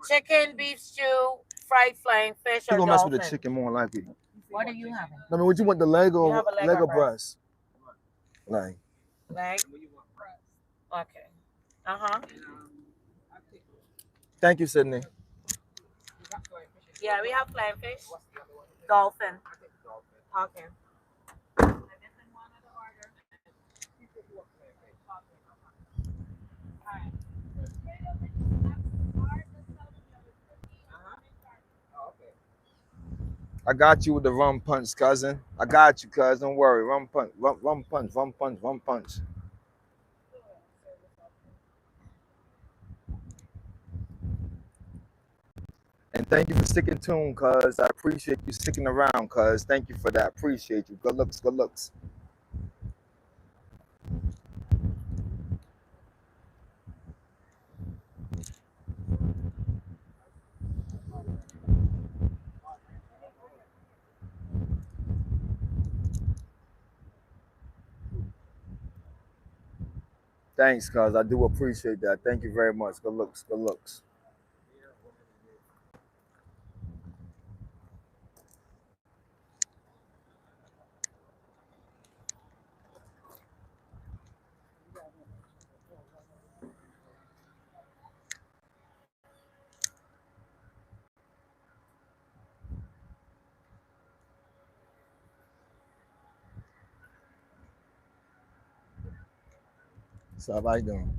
Chicken, beef stew, fried flying fish, You or gonna mess with the dolphin. chicken more likely. What are you having? I mean, would you want the leg You or have a leg or breast? breast? Leg. Leg. Okay. Uh huh. Thank you, Sydney. Yeah, we have flying fish. Dolphin. Okay. I got you with the rum punch, cousin. I got you, cuz. Don't worry. Rum punch, rum punch, rum punch, rum punch. And thank you for sticking tuned, cuz. I appreciate you sticking around, cuz. Thank you for that. Appreciate you. Good looks, good looks. Thanks, cuz I do appreciate that. Thank you very much. Good looks. Good looks. So how you doing?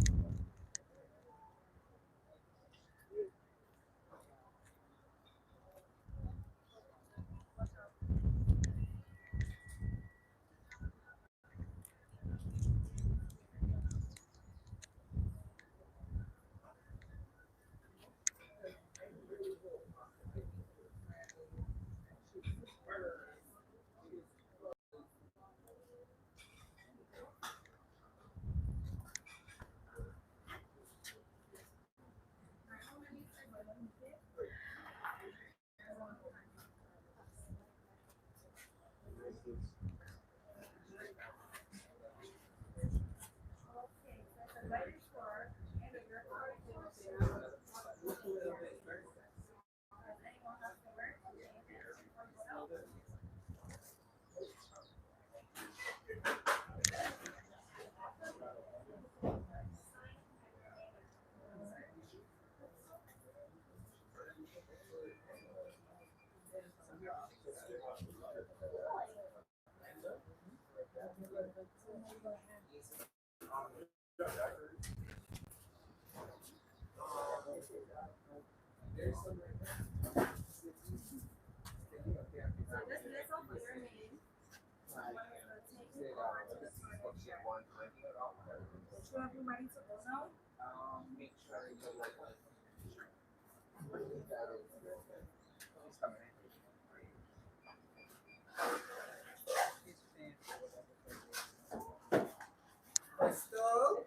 Crystal.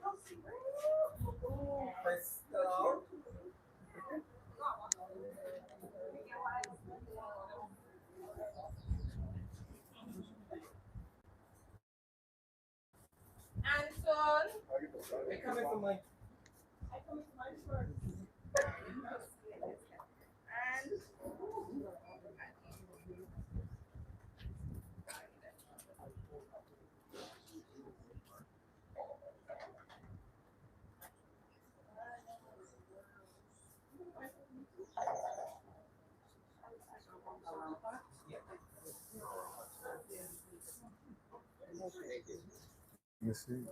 Crystal. Anson. I coming for my. I coming for my first. And You see?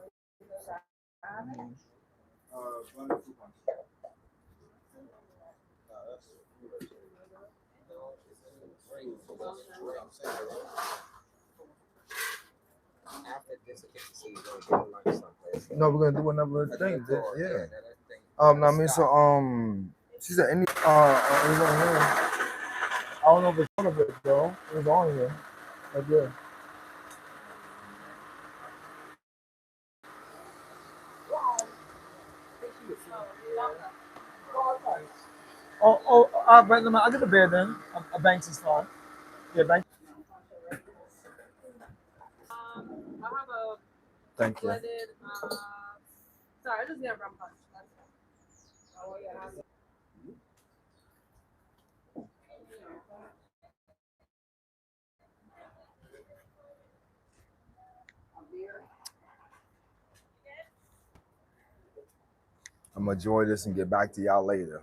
After this, I get to see you go to lunch someplace. No, we're gonna do another Like thing. tour, Yeah. that thing. I mean, so she said any it was on here. I don't know if it's one of it though. It was on here. Like yeah. But no, I get the bed then. A Banks is fine. Yeah, Banks. I have a Thank you. blended. Sorry, I just get rum punch. That's all. Oh yeah. I'm gonna enjoy this and get back to y'all later.